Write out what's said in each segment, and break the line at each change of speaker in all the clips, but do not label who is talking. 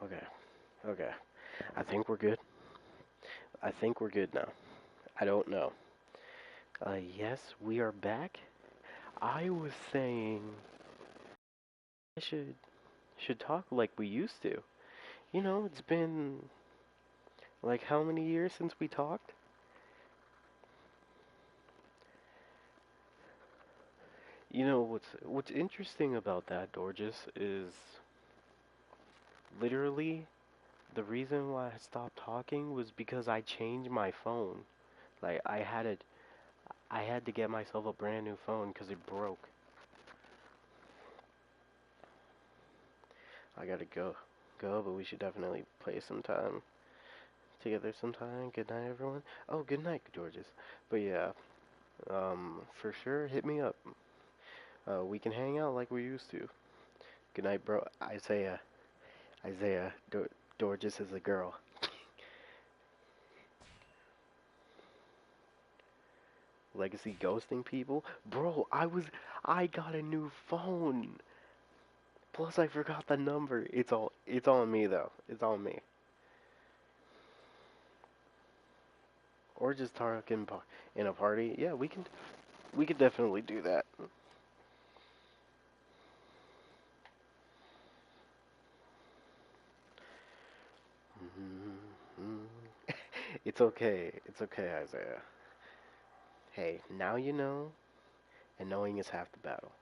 Okay, okay. I think we're good. I think we're good now. I don't know. Yes, we are back. I was saying I should talk like we used to. It's been like how many years since we talked? What's interesting about that, Dorges, is literally the reason why I stopped talking was because I changed my phone. Like I had to get myself a brand new phone because it broke. I gotta go, but we should definitely play sometime together sometime. Good night, everyone. Oh, good night, Georges. But yeah, for sure, hit me up. We can hang out like we used to. Good night, bro. Isaiah, Georges is a girl. Legacy ghosting people, bro. I got a new phone. Plus, I forgot the number. It's on me though. It's on me. Or just talk in a party. Yeah, we could definitely do that. Mhm. It's okay. It's okay, Isaiah. Hey, now you know, and knowing is half the battle.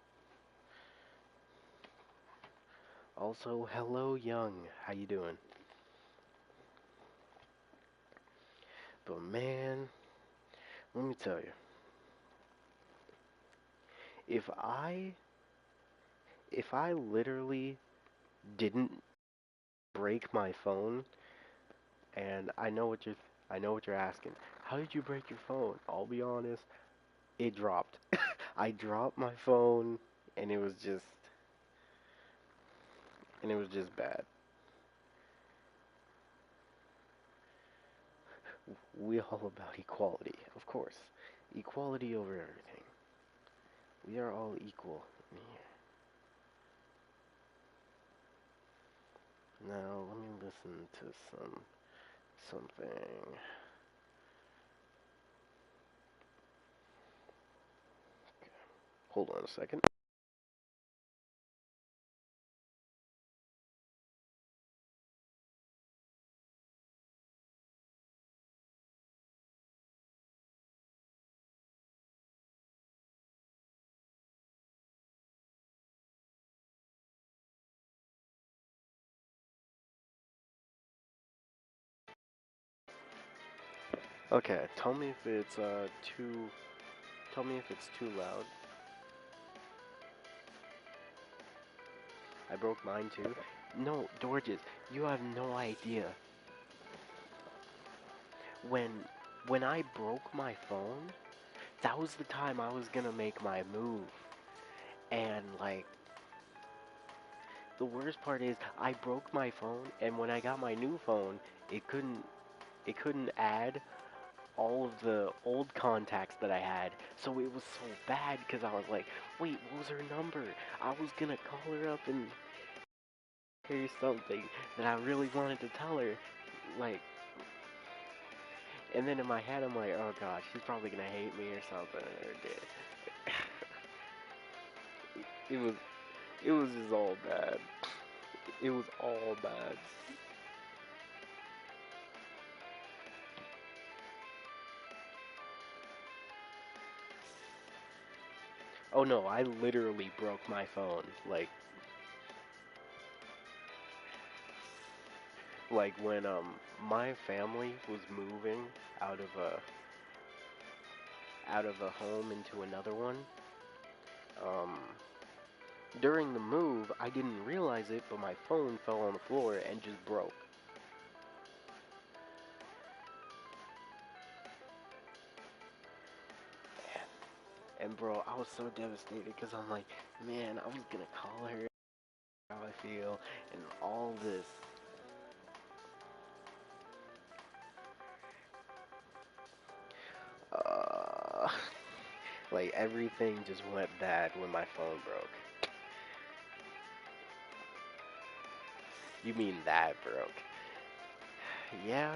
Also, hello, Young. How you doing? But man, let me tell you, if I if I literally didn't break my phone, and I know what you're asking. How did you break your phone? I'll be honest, it dropped. I dropped my phone, and it was just bad. We all about equality, of course. Equality over everything. We are all equal in here. Now, let me listen to something. Hold on a second. Okay, tell me if it's too tell me if it's too loud. I broke mine too. No, Dorges, you have no idea. When when I broke my phone, that was the time I was gonna make my move. And like the worst part is I broke my phone and when I got my new phone, it couldn't it couldn't add all of the old contacts that I had. So it was so bad because I was like, wait, what was her number? I was gonna call her up and hear something that I really wanted to tell her. Like, and then in my head, I'm like, oh gosh, she's probably gonna hate me or something. Or did. It was, it was just all bad. It was all bad. Oh no, I literally broke my phone. Like when my family was moving out of a out of a home into another one. Um, During the move, I didn't realize it, but my phone fell on the floor and just broke. And bro, I was so devastated because I'm like, man, I was gonna call her how I feel and all this. Uh, like everything just went bad when my phone broke. You mean that broke? Yeah.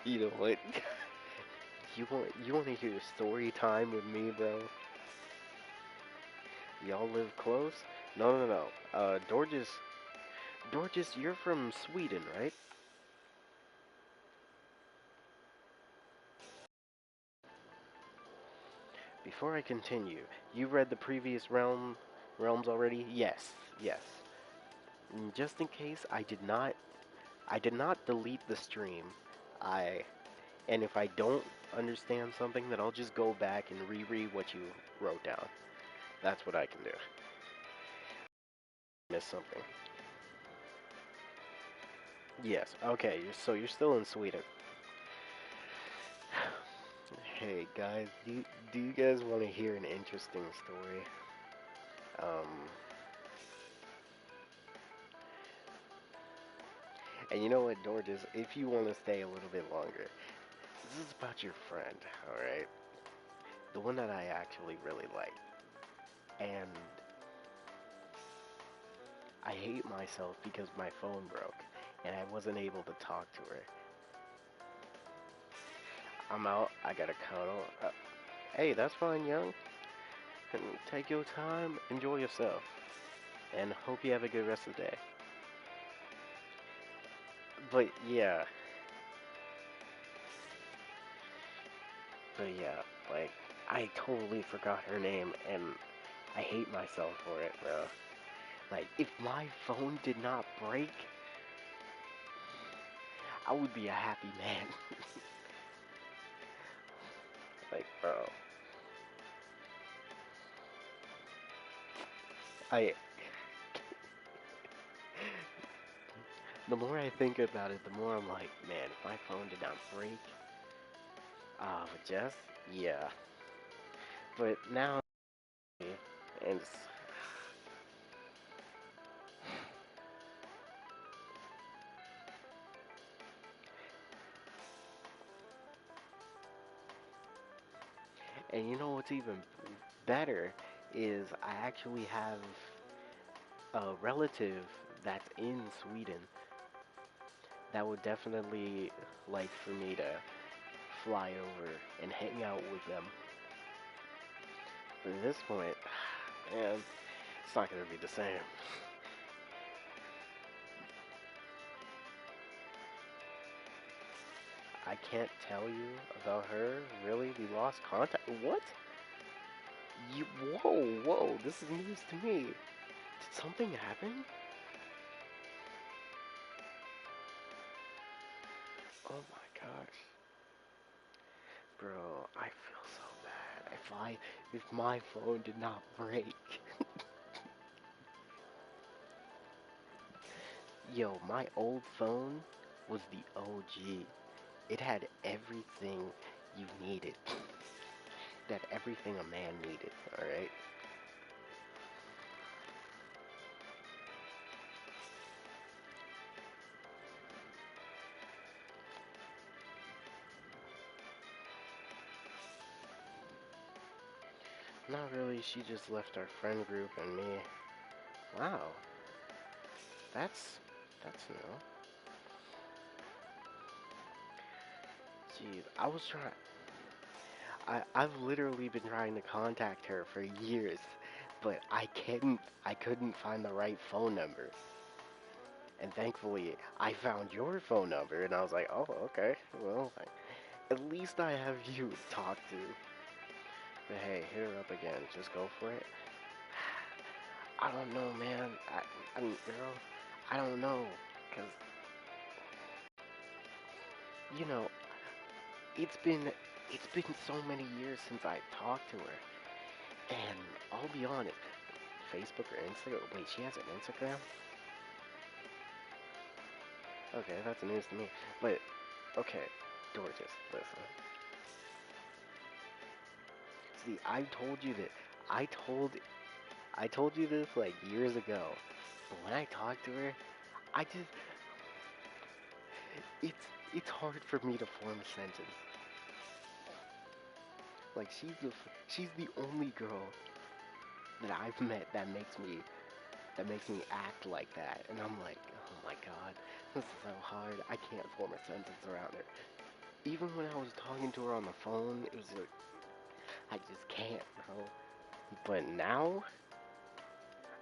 You know what? You want to hear story time with me, bro? Y'all live close? No, no, no. Dorges, you're from Sweden, right? Before I continue, you read the previous realms already? Yes, yes. Just in case, I did not delete the stream. I and if I don't understand something, then I'll just go back and reread what you wrote down. That's what I can do. Miss something. Yes. Okay. So you're still in Sweden. Hey guys, do you guys want to hear an interesting story? Um, and you know what, Dorges, if you want to stay a little bit longer, this is about your friend, all right? The one that I actually really like, and I hate myself because my phone broke, and I wasn't able to talk to her. I'm out. I gotta cuddle. Hey, that's fine, young. And take your time, enjoy yourself, and hope you have a good rest of the day. But yeah, but yeah, like I totally forgot her name, and I hate myself for it, bro. Like if my phone did not break, I would be a happy man. Like, bro, I the more I think about it, the more I'm like, man, if my phone did not break, but Jess, yeah. But now, and and you know what's even better is I actually have a relative that's in Sweden that would definitely like for me to fly over and hang out with them. But at this point, man, it's not gonna be the same. I can't tell you about her. Really, we lost contact. What? You? Whoa, whoa! This is news to me. Did something happen? Oh my gosh, bro! I feel so bad. If my phone did not break, yo, my old phone was the OG. It had everything you needed. That everything a man needed. All right. Not really. She just left our friend group and me. Wow, that's that's new. Jeez, I've literally been trying to contact her for years, but I couldn't find the right phone number. And thankfully, I found your phone number, and I was like, oh, okay, well, at least I have you to talk to. But hey, hit her up again. Just go for it. I don't know, man. I mean, girl, I don't know, cause you know, it's been it's been so many years since I've talked to her, and I'll be honest, Facebook or Instagram. Wait, she has an Instagram? Okay, that's news to me. But okay, Dorcas, listen. See, I told I told you this like years ago, but when I talk to her, I just it's hard for me to form a sentence. Like she's the only girl. that I've met that makes me act like that, and I'm like, oh my god, this is so hard. I can't form a sentence around her. Even when I was talking to her on the phone, it was like I just can't, bro. But now,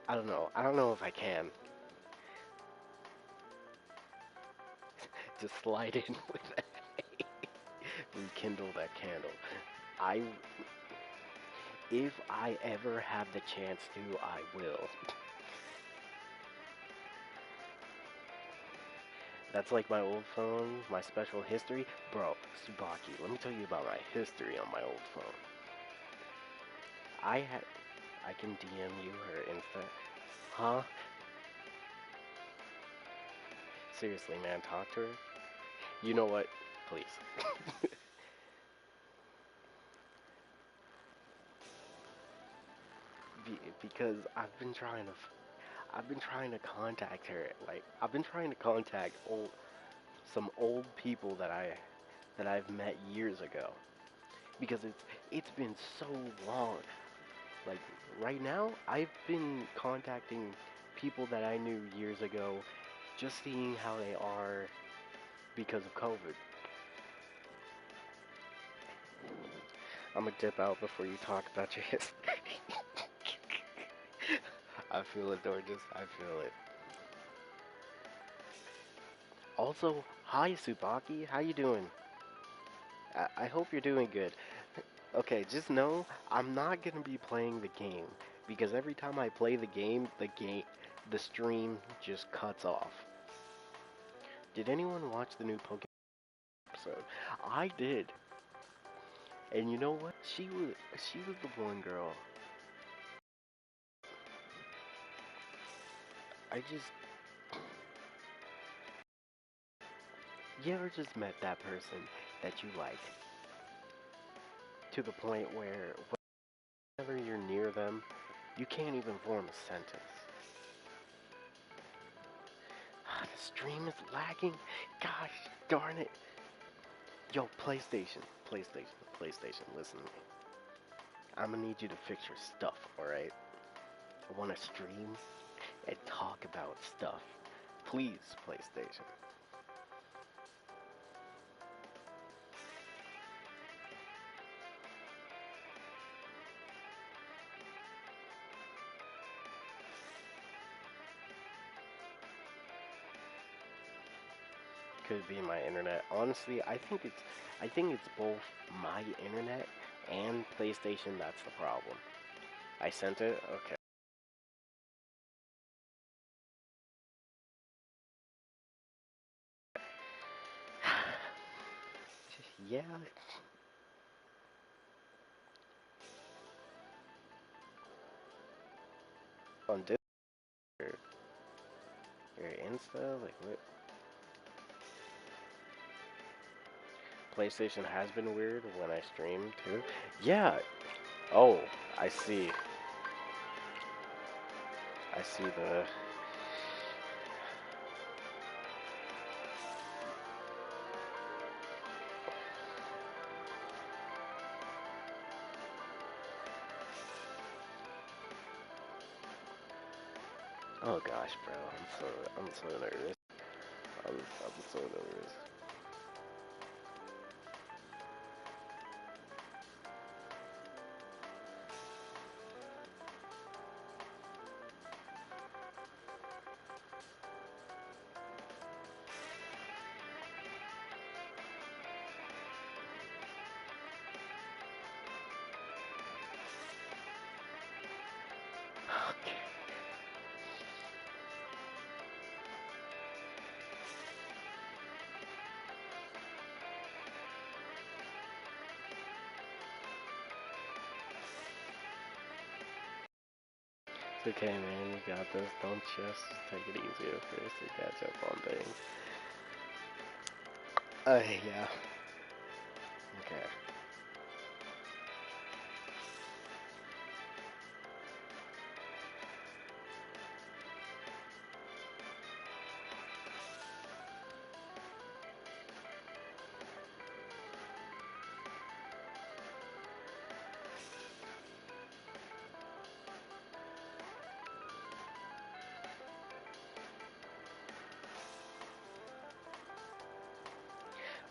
I don't know. I don't know if I can. Just slide in with that. Rekindle that candle. I, if I ever have the chance to, I will. That's like my old phone, my special history. Bro, Subaki, let me tell you about my history on my old phone. I had, I can DM you her Insta. Huh? Seriously, man, talk to her. You know what? Please. Because I've been trying to contact her. Like, I've been trying to contact some old people that I've met years ago. Because it's been so long. Like right now, I've been contacting people that I knew years ago, just seeing how they are because of COVID. I'm gonna dip out before you talk about your history. I feel it, Dorcas. I feel it. Also, hi Subaki. How you doing? I hope you're doing good. Okay, just know I'm not gonna be playing the game because every time I play the stream just cuts off. Did anyone watch the new Pokemon episode? I did, and you know what? She was the one girl. I just You ever just met that person that you like to the point where whenever you're near them, you can't even form a sentence. The stream is lagging. Gosh darn it. Yo, PlayStation, listen to me. I'm gonna need you to fix your stuff, alright? I wanna stream and talk about stuff. Please, PlayStation. Could be my internet. Honestly, I think it's both my internet and PlayStation that's the problem. I sent it? Okay. Yeah, on Discord or Insta, like what? PlayStation has been weird when I stream too. Yeah. Oh, I see. I see the. Oh gosh, bro, I'm so nervous. I'm so nervous. Okay. It's okay, man. You got this. Don't just take it easy at first to catch up on things. Yeah. Okay.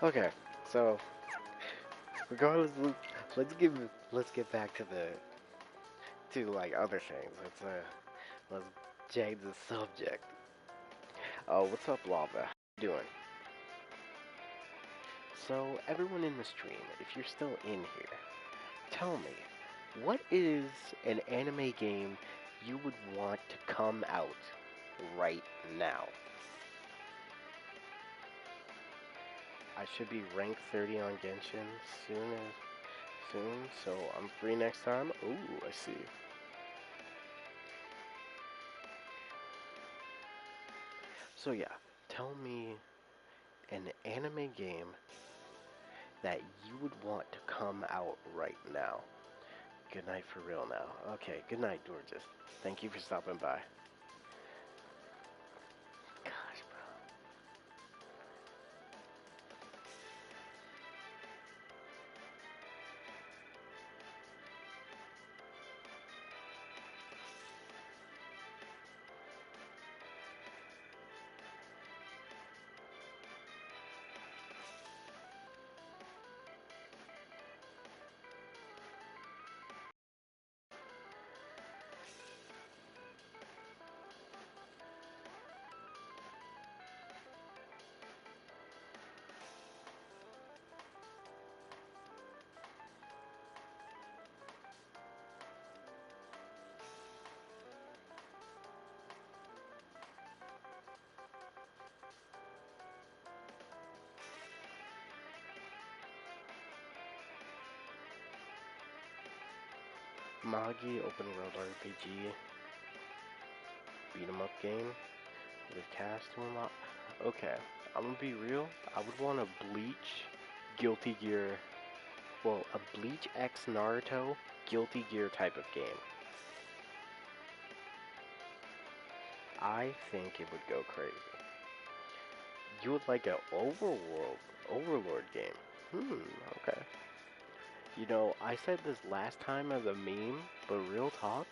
Okay, so regardless, let's give let's get back to the to like other things. Let's change the subject. Oh, what's up, Lava? How you doing? So everyone in the stream, if you're still in here, tell me, what is an anime game you would want to come out right now? I should be rank 30 on Genshin soon, so I'm free next time. Ooh, I see. So yeah, tell me an anime game that you would want to come out right now. Good night for real now. Okay, good night, Gorgeous. Thank you for stopping by. Gosh, Magi open world RPG beat 'em up game with cast to unlock. Okay, I'm gonna be real. I would want a Bleach Guilty Gear, well, a Bleach X Naruto Guilty Gear type of game. I think it would go crazy. You would like a Overlord game. Okay. You know, I said this last time as a meme, but real talk,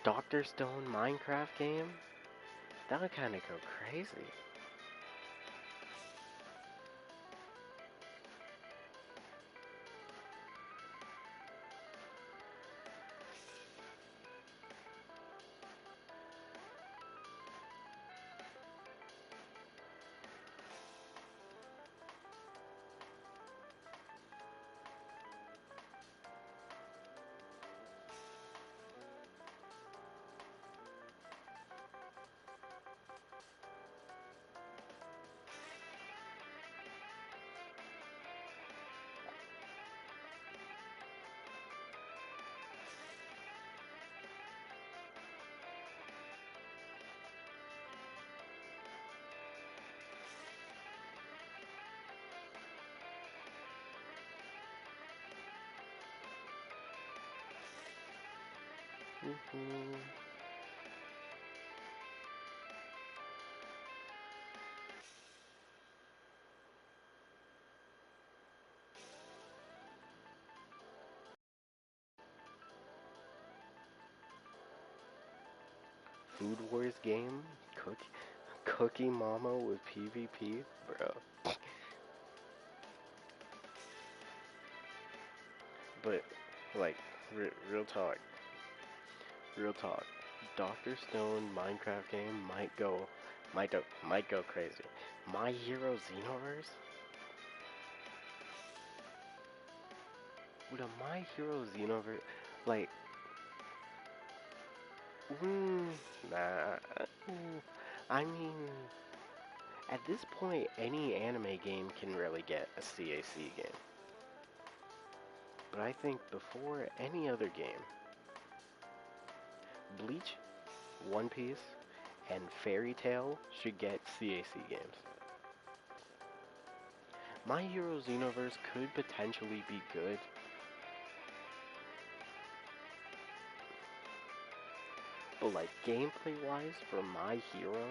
Dr. Stone Minecraft game, that would kind of go crazy. Woohoo. Food Wars game, Cookie Mama with PvP, bro. But like, real talk. Doctor Stone Minecraft game might go crazy. My Hero Xenoverse? Would a My Hero Xenoverse like? Mm, nah. I mean, at this point, any anime game can really get a CAC game. But I think before any other game, Bleach, One Piece, and Fairy Tail should get CAC games. My Hero Xenoverse could potentially be good, but like gameplay wise for My Hero,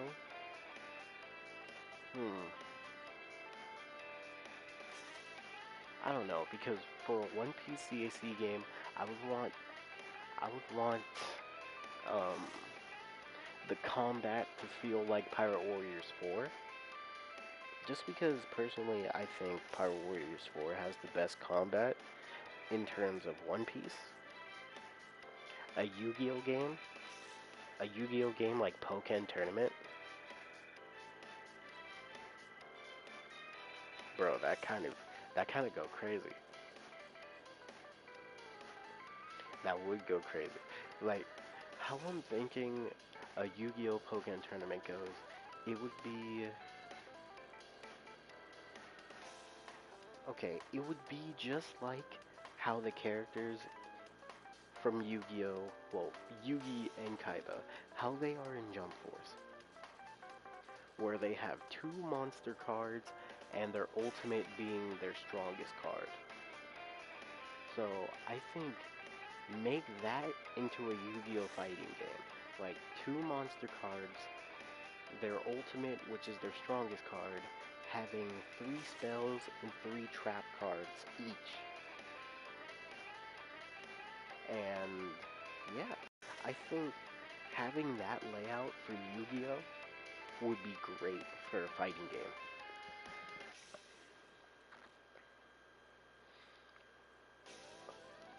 hmm, I don't know because for a One Piece CAC game, I would want I would want um the combat to feel like Pirate Warriors 4, Just because personally I think Power Warriors 4 has the best combat in terms of One Piece, a Yu-Gi-Oh game, a Yu-Gi-Oh game like Pokken Tournament, bro, that kind of go crazy. That would go crazy. Like how I'm thinking a Yu-Gi-Oh Pokken Tournament goes, it would be okay, it would be just like how the characters from Yu-Gi-Oh, well, Yugi and Kaiba, how they are in Jump Force, where they have two monster cards and their ultimate being their strongest card. So I think make that into a Yu-Gi-Oh fighting game. Like two monster cards, their ultimate, which is their strongest card, having three spells and three trap cards each. And yeah, I think having that layout for Yu-Gi-Oh would be great for a fighting game.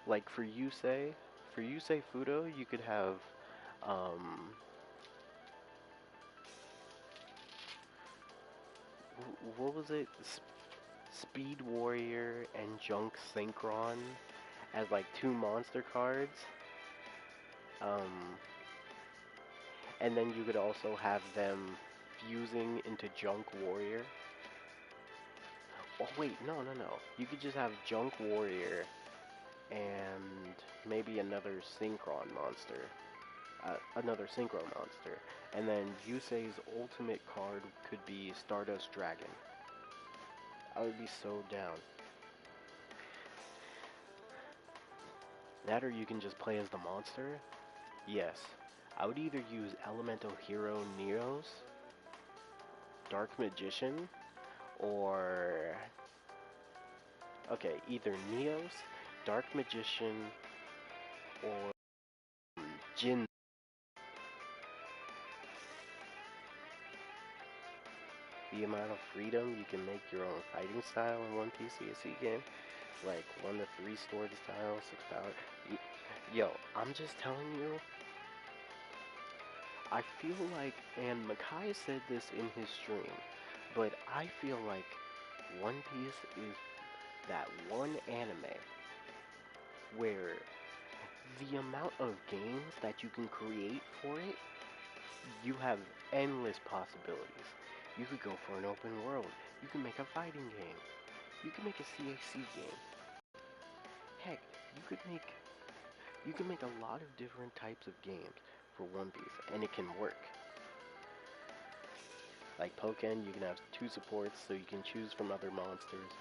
Like for Yusei Fudo, you could have um, what was it? Speed Warrior and Junk Synchron as like two monster cards. Um, and then you could also have them fusing into Junk Warrior. Oh wait, no, no, no. You could just have Junk Warrior and maybe another synchro monster, and then Yusei's ultimate card could be Stardust Dragon. I would be so down. That or you can just play as the monster. Yes, I would either use Elemental Hero Neos, Dark Magician, or okay, either Neos, Dark Magician, or Jin. The amount of freedom you can make your own fighting style in one PCSE game, like 1 to 3 stored style, 6 power. Yo, I'm just telling you, I feel like, and Makai said this in his stream, but I feel like One Piece is that one anime where the amount of games that you can create for it, you have endless possibilities. You could go for an open world. You can make a fighting game. You can make a CAC game. Heck, you could make you can make a lot of different types of games for One Piece, and it can work. Like Pokken, you can have two supports, so you can choose from other monsters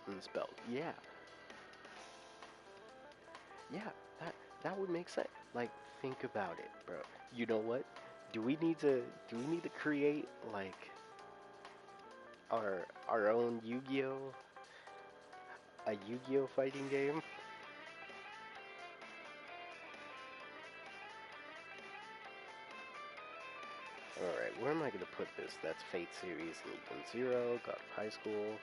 and spells. Yeah, yeah, that would make sense. Like, think about it, bro. You know what? Do we need to create like our own Yu-Gi-Oh, a Yu-Gi-Oh fighting game? Alright, where am I gonna put this? That's Fate series and Even Zero, God of High School,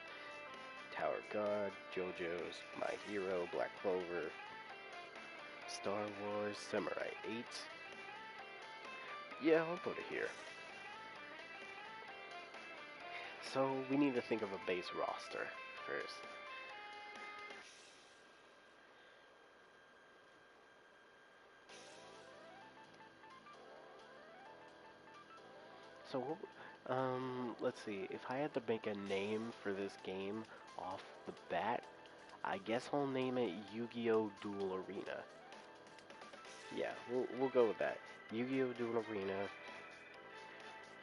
Tower of God, JoJo's, My Hero, Black Clover, Star Wars, Samurai 8. Yeah, I'll put it here. So we need to think of a base roster first. So, let's see. If I had to make a name for this game off the bat, I guess I'll name it Yu-Gi-Oh! Duel Arena. Yeah, we'll go with that. Yu-Gi-Oh! Duel Arena,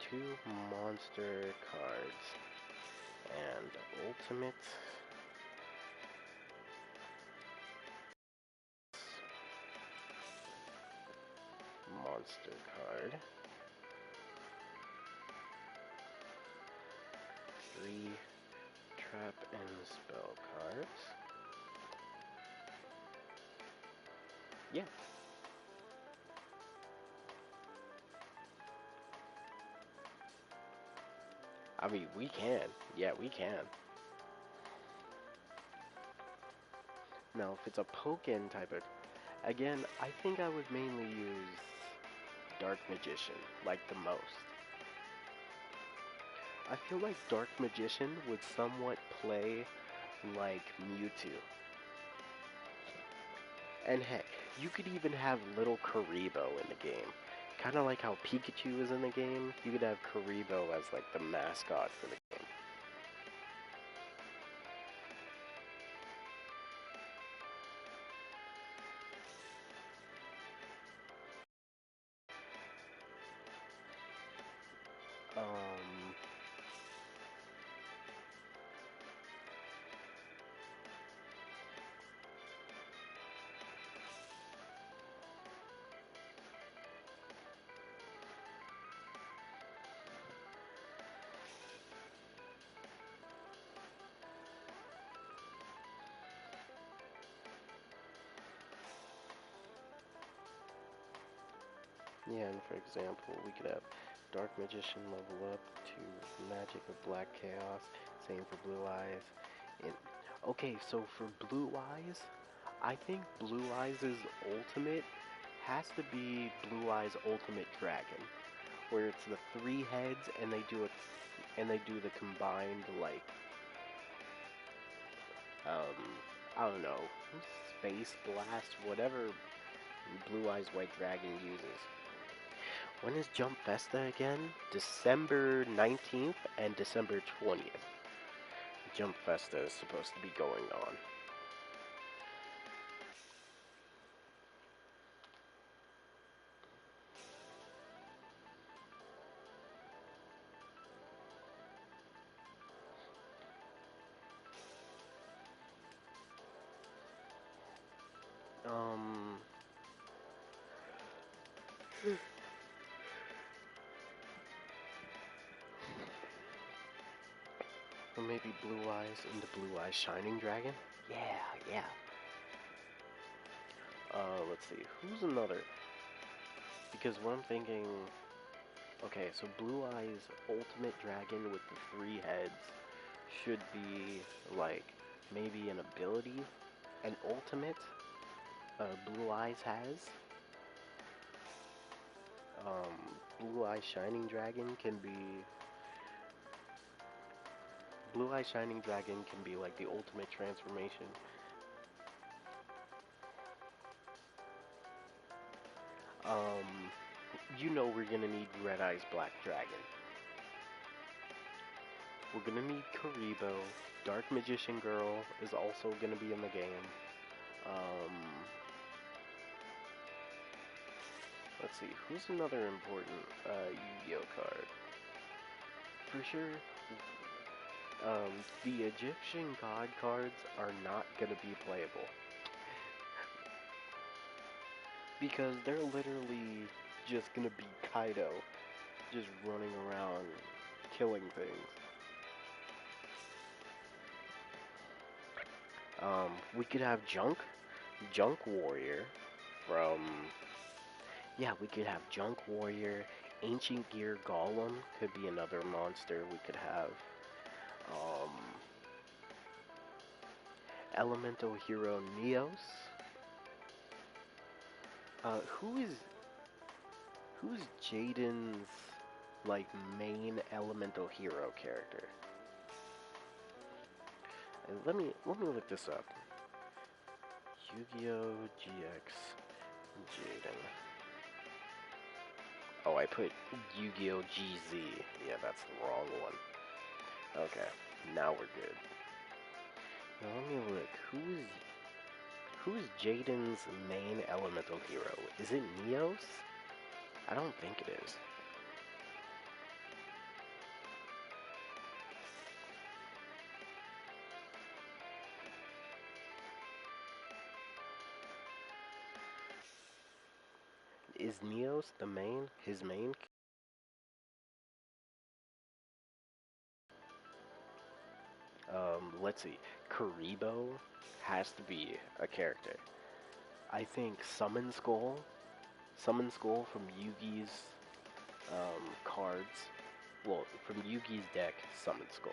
two monster cards, and ultimate monster card, three trap and spell cards. Yeah, I mean, we can. Yeah, we can. Now, if it's a Pokken type of... Again, I think I would mainly use Dark Magician, like, the most. I feel like Dark Magician would somewhat play like Mewtwo. And heck, you could even have little Karibo in the game. Kind of like how Pikachu is in the game, you could have Karibo as like the mascot for the game. Um, yeah, and for example, we could have Dark Magician level up to Magic of Black Chaos, same for Blue Eyes. And, okay, so for Blue Eyes, I think Blue Eyes' ultimate has to be Blue Eyes Ultimate Dragon, where it's the three heads and they do the combined like I don't know, space blast, whatever Blue Eyes White Dragon uses. When is Jump Festa again? December 19th and December 20th. Jump Festa is supposed to be going on. Or maybe Blue Eyes into Blue Eyes Shining Dragon? Yeah, yeah. Let's see. Who's another? Because what I'm thinking... Okay, so Blue Eyes Ultimate Dragon with the three heads should be, like, maybe an ability, an ultimate Blue Eyes has. Blue Eyes Shining Dragon can be... Blue Eyes Shining Dragon can be, like, the ultimate transformation. You know we're gonna need Red Eyes Black Dragon. We're gonna need Karibo. Dark Magician Girl is also gonna be in the game. Um, let's see, who's another important Yu-Gi-Oh card? For sure, the Egyptian God cards are not gonna be playable. Because they're literally just gonna be Kaido, just running around killing things. We could have Junk Warrior from... Yeah, we could have Junk Warrior, Ancient Gear Golem could be another monster we could have. Um, Elemental Hero Neos. Who's Jaden's like main Elemental Hero character? And let me look this up. Yu-Gi-Oh! GX Jaden. Oh, I put Yu-Gi-Oh! GZ. Yeah, that's the wrong one. Okay, now we're good. Now let me look. Who's Jaden's main elemental hero? Is it Neos? I don't think it is. Is Neos the main? His main? Let's see. Karibo has to be a character. I think Summon Skull from Yugi's cards. Well, from Yugi's deck, Summon Skull.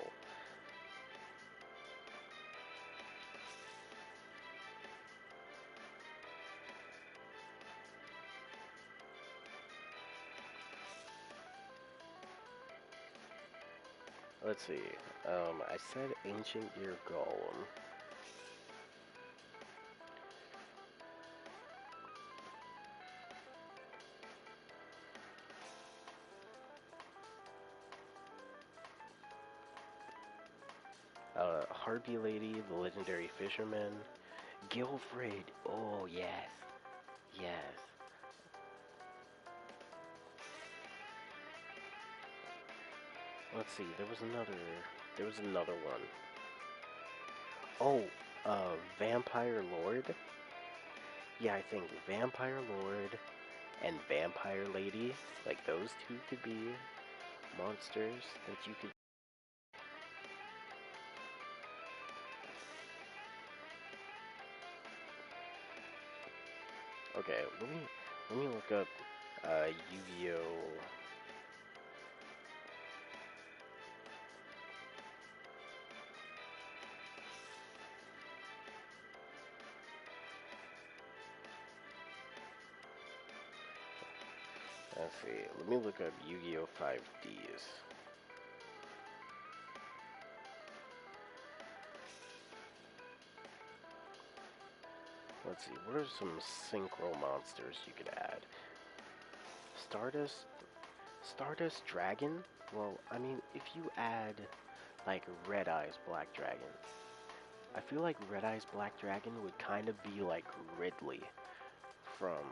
Let's see. I said Ancient Gear Golem. Harpy Lady, the Legendary Fisherman. Gilfred. Oh, yes. Yes. Let's see. There was another one. Oh, Vampire Lord. Yeah, I think Vampire Lord and Vampire Lady, like those two could be monsters that you could. Okay, let me look up Yu-Gi-Oh. Let's see. Let me look up Yu-Gi-Oh 5Ds. Let's see. What are some synchro monsters you could add? Stardust, Stardust Dragon. Well, I mean, if you add like Red Eyes Black Dragon, I feel like Red Eyes Black Dragon would kind of be like Ridley from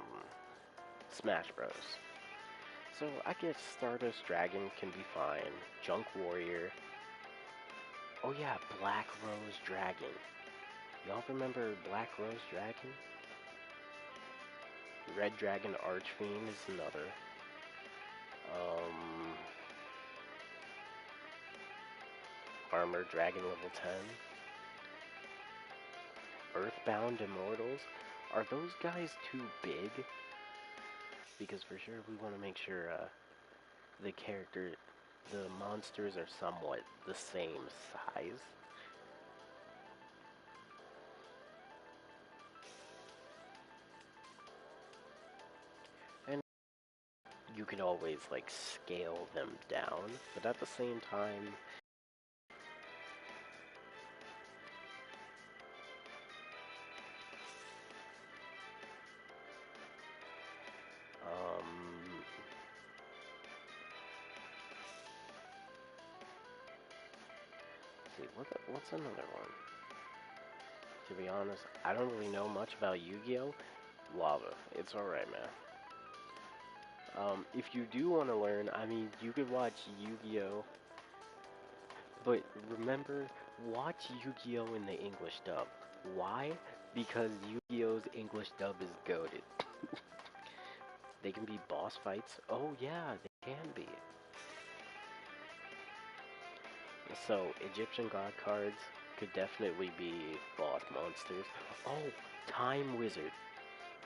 Smash Bros. So I guess Stardust Dragon can be fine. Junk Warrior. Oh yeah, Black Rose Dragon. Y'all remember Black Rose Dragon? Red Dragon Archfiend is another. Um, Armor Dragon level 10. Earthbound Immortals. Are those guys too big? Because for sure we want to make sure the character, the monsters are somewhat the same size. And you can always like scale them down, but at the same time, um, let's see, what's another one? To be honest, I don't really know much about Yu-Gi-Oh! Lava. It's alright, man. If you do want to learn, I mean, you could watch Yu-Gi-Oh! But remember, watch Yu-Gi-Oh! In the English dub. Why? Because Yu-Gi-Oh!'s English dub is goated. They can be boss fights. Oh yeah, they can be. So, Egyptian god cards could definitely be boss monsters. Oh, Time Wizard.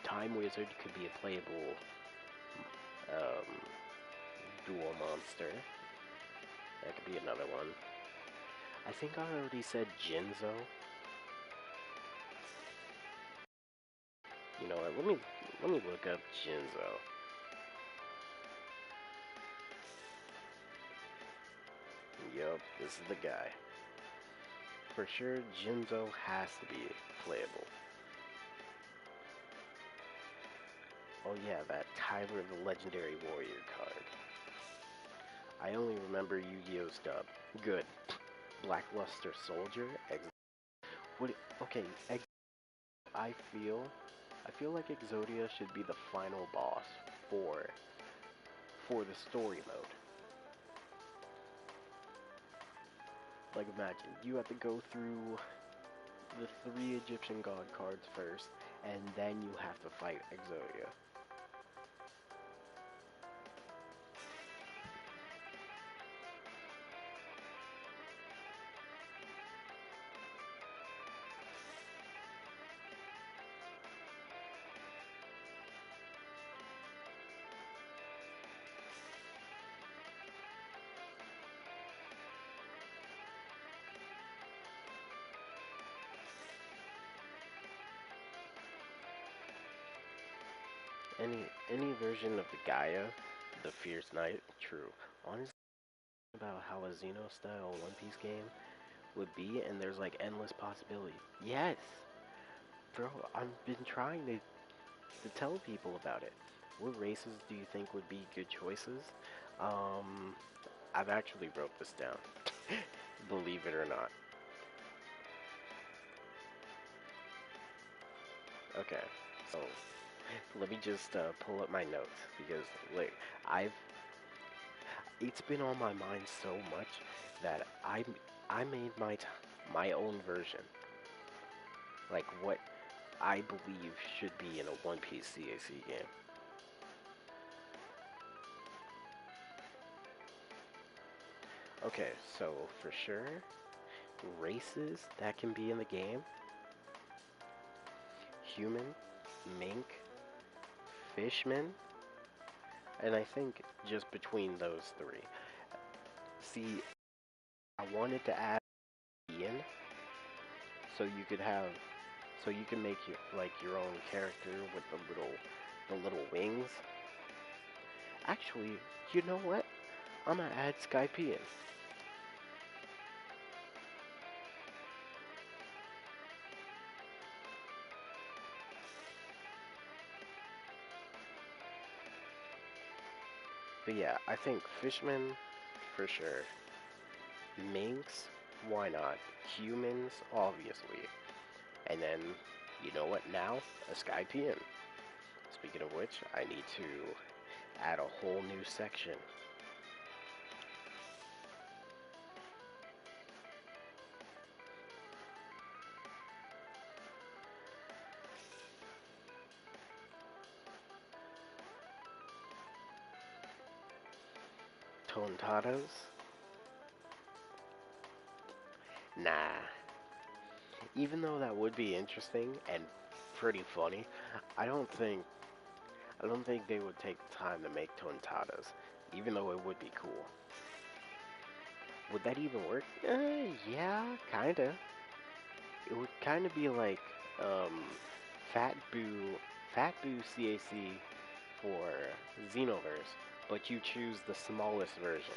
Time Wizard could be a playable um, dual monster. That could be another one. I think I already said Jinzo. You know what? Let me look up Jinzo. Yup, this is the guy. For sure, Jinzo has to be playable. Oh yeah, that Tyler the Legendary Warrior card. I only remember Yu-Gi-Oh! Dub. Good. Blackluster Soldier. What? Okay. I feel. I feel like Exodia should be the final boss for the story mode. Like imagine you have to go through the 3 Egyptian god cards first, and then you have to fight Exodia. Any version of the Gaia, the Fierce Knight, true. Honestly, about how a Xeno style One Piece game would be, and there's like endless possibilities. Yes, bro, I've been trying to tell people about it. What races do you think would be good choices? Um, I've actually wrote this down. Believe it or not. Okay, so let me just pull up my notes because like I've it's been on my mind so much that I made my own version, like what I believe should be in a One Piece CAC game. Okay, so for sure, races that can be in the game: human, mink, fishman, and I think just between those three. See, I wanted to add Ian, so you could have, so you can make your like your own character with the little wings. Actually, you know what? I'm gonna add Skypean. But yeah, I think Fishman for sure. Minks, why not? Humans, obviously. And then, you know what now? A Skypean. Speaking of which, I need to add a whole new section. Tontadas? Nah. Even though that would be interesting and pretty funny, I don't think I don't think they would take the time to make tontadas, even though it would be cool. Would that even work? Yeah, kinda. It would kind of be like um, Fat Boo, Fat Boo CAC for Xenoverse, but you choose the smallest version.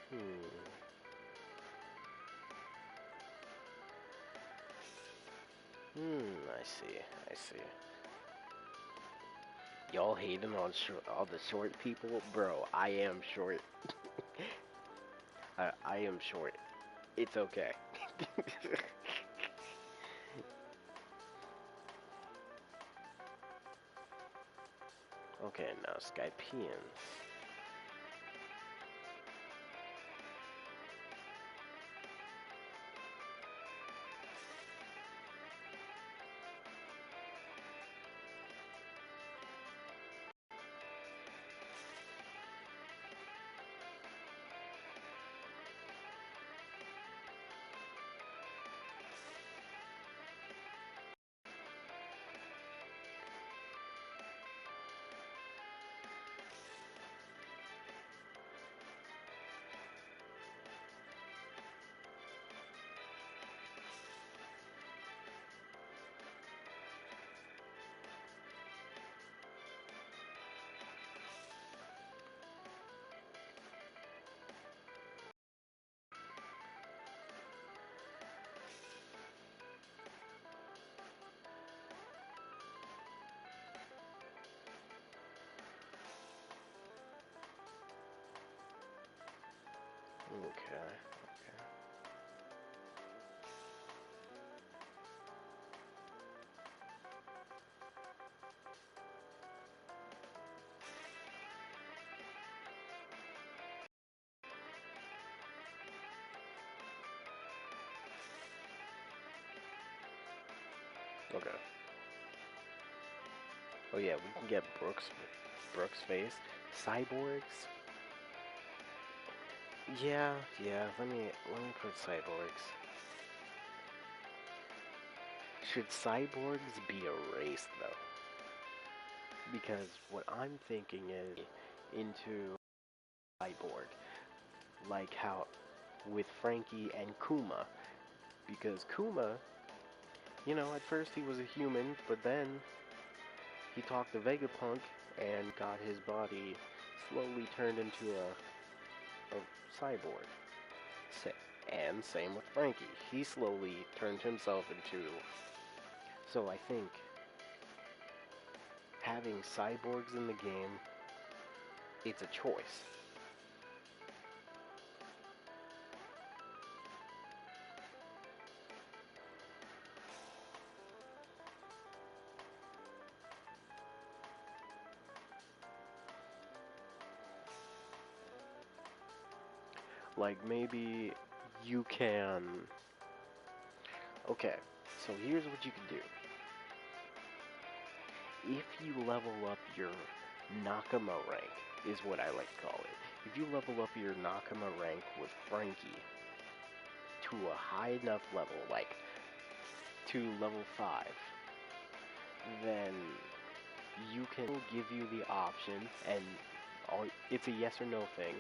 Hmm. Hmm. I see. I see. Y'all hating on all the short people, bro. I am short. I am short. It's okay. Okay, now Skypeans. Okay. Oh yeah, we can get Brooks face. Cyborgs. Yeah, yeah. Let me put cyborgs. Should cyborgs be erased though? Because what I'm thinking is into cyborg, like how with Frankie and Kuma, because Kuma, at first he was a human, but then he talked to Vegapunk and got his body slowly turned into a cyborg. And same with Frankie. He slowly turned himself into. So I think having cyborgs in the game, it's a choice. Like maybe you can. Okay, so here's what you can do. If you level up your Nakama rank, is what I like to call it. If you level up your Nakama rank with Frankie to a high enough level, like to level 5, then you can give you the option, and it's a yes or no thing,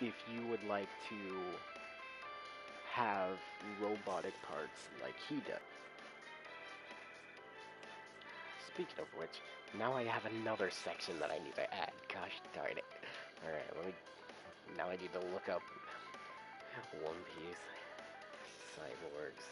if you would like to have robotic parts like he does. Speaking of which, now I have another section that I need to add. Gosh darn it. Alright, now I need to look up One Piece cyborgs.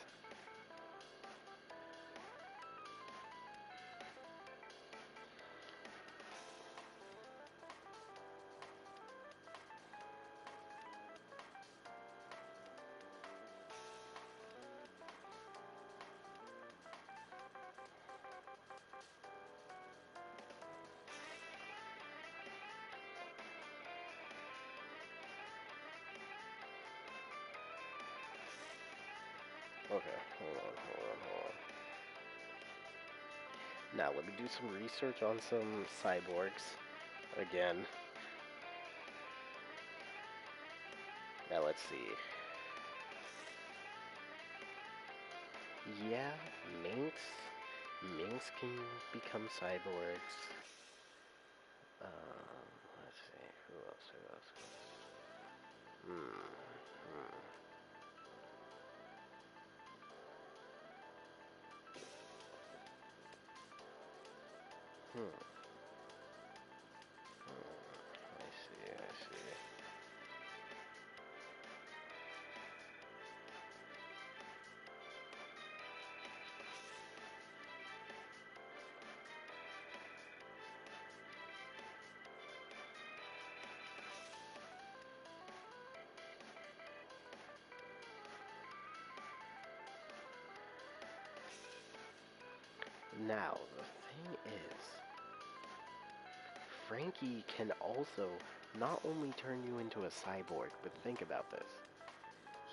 Okay, hold on. Now let me do some research on some cyborgs. Again. Now let's see. Yeah, Minx. Minx can become cyborgs. Let's see. Who else? Hmm. Hmm. Hmm. I see. Now, the thing is, Frankie can also not only turn you into a cyborg, but think about this.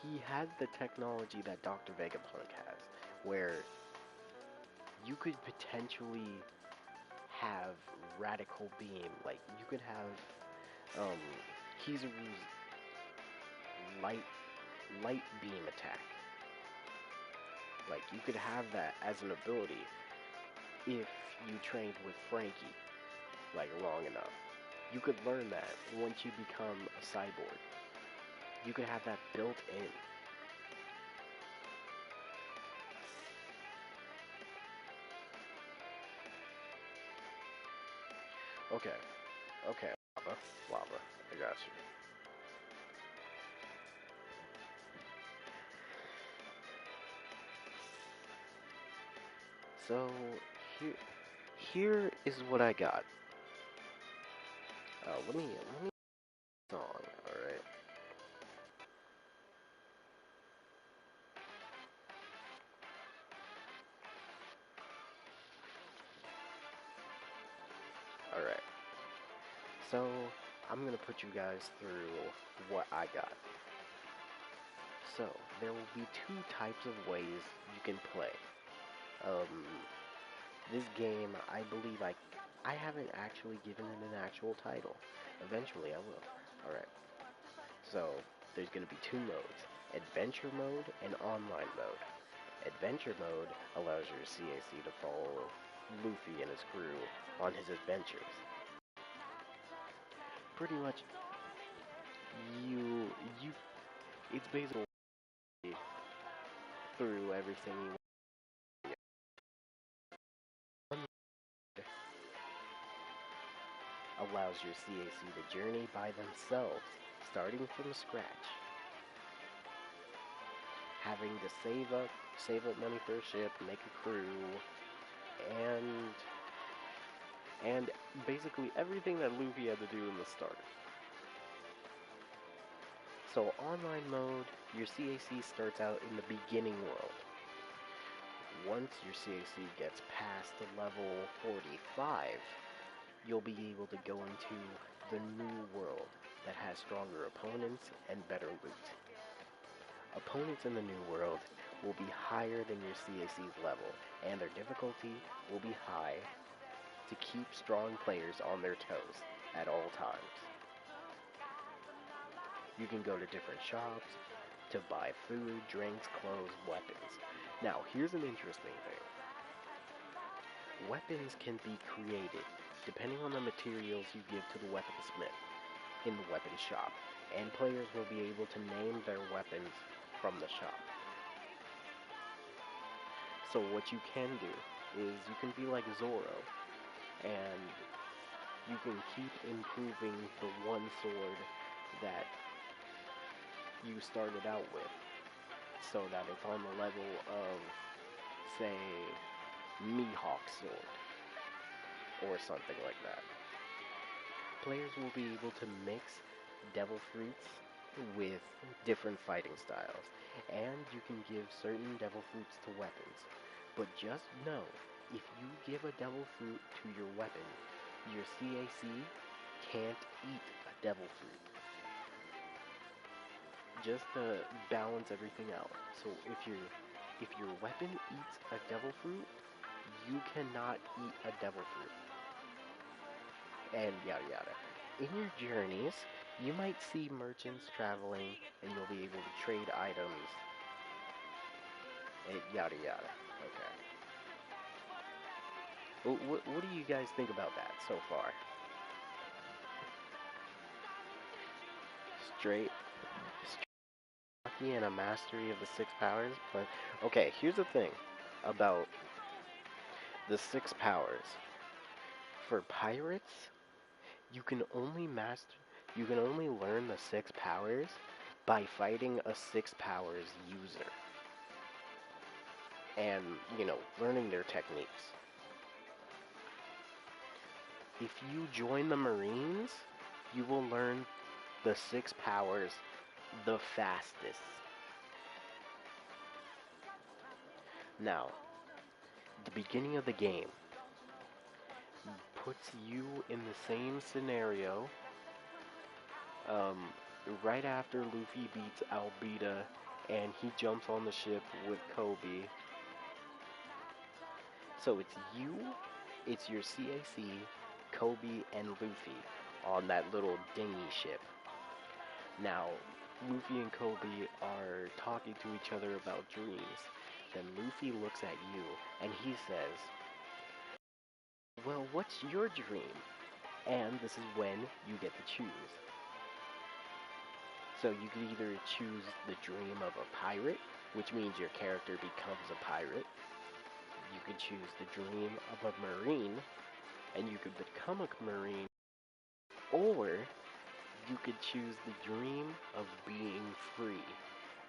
He has the technology that Dr. Vegapunk has, where you could potentially have radical beam, like you could have Kizaru's light light beam attack. Like you could have that as an ability if you trained with Frankie like long enough. You could learn that once you become a cyborg. You could have that built in. Okay, okay, lava, I got you. So here, here is what I got. Let me song. All right, all right. So I'm gonna put you guys through what I got. So there will be two types of ways you can play. Um, this game, I believe I haven't actually given it an actual title. Eventually, I will. Alright, so there's going to be two modes, adventure mode and online mode. Adventure mode allows your CAC to follow Luffy and his crew on his adventures. Pretty much, you, you, it's basically through everything you want. Allows your CAC to journey by themselves, starting from scratch, having to save up money for a ship, make a crew, and and basically everything that Luffy had to do in the start. So online mode, your CAC starts out in the beginning world. Once your CAC gets past level 45, you'll be able to go into the new world that has stronger opponents and better loot. Opponents in the new world will be higher than your CAC's level, and their difficulty will be high to keep strong players on their toes at all times. You can go to different shops to buy food, drinks, clothes, weapons. Now, here's an interesting thing. Weapons can be created depending on the materials you give to the weaponsmith in the weapon shop, and players will be able to name their weapons from the shop. So what you can do is you can be like Zoro, and you can keep improving the one sword that you started out with, so that it's on the level of, say, Mihawk sword, or something like that. Players will be able to mix devil fruits with different fighting styles, and you can give certain devil fruits to weapons. But just know, if you give a devil fruit to your weapon, your CAC can't eat a devil fruit. Just to balance everything out. So if your weapon eats a devil fruit, you cannot eat a devil fruit. And yada yada. In your journeys, you might see merchants traveling, and you'll be able to trade items, and yada yada. Okay. Well, what do you guys think about that so far? Straight hockey and a mastery of the six powers, but okay. Here's the thing about the six powers. For pirates, you can only master, you can only learn the six powers by fighting a six powers user. And, learning their techniques. If you join the Marines, you will learn the six powers the fastest. Now, the beginning of the game puts you in the same scenario um, right after Luffy beats Albedo and he jumps on the ship with Kobe. So it's your CAC, Kobe, and Luffy on that little dinghy ship. Now, Luffy and Kobe are talking to each other about dreams. Then Luffy looks at you and he says, "Well, what's your dream?" And this is when you get to choose. So you could either choose the dream of a pirate, which means your character becomes a pirate. You could choose the dream of a marine, and you could become a marine. Or you could choose the dream of being free.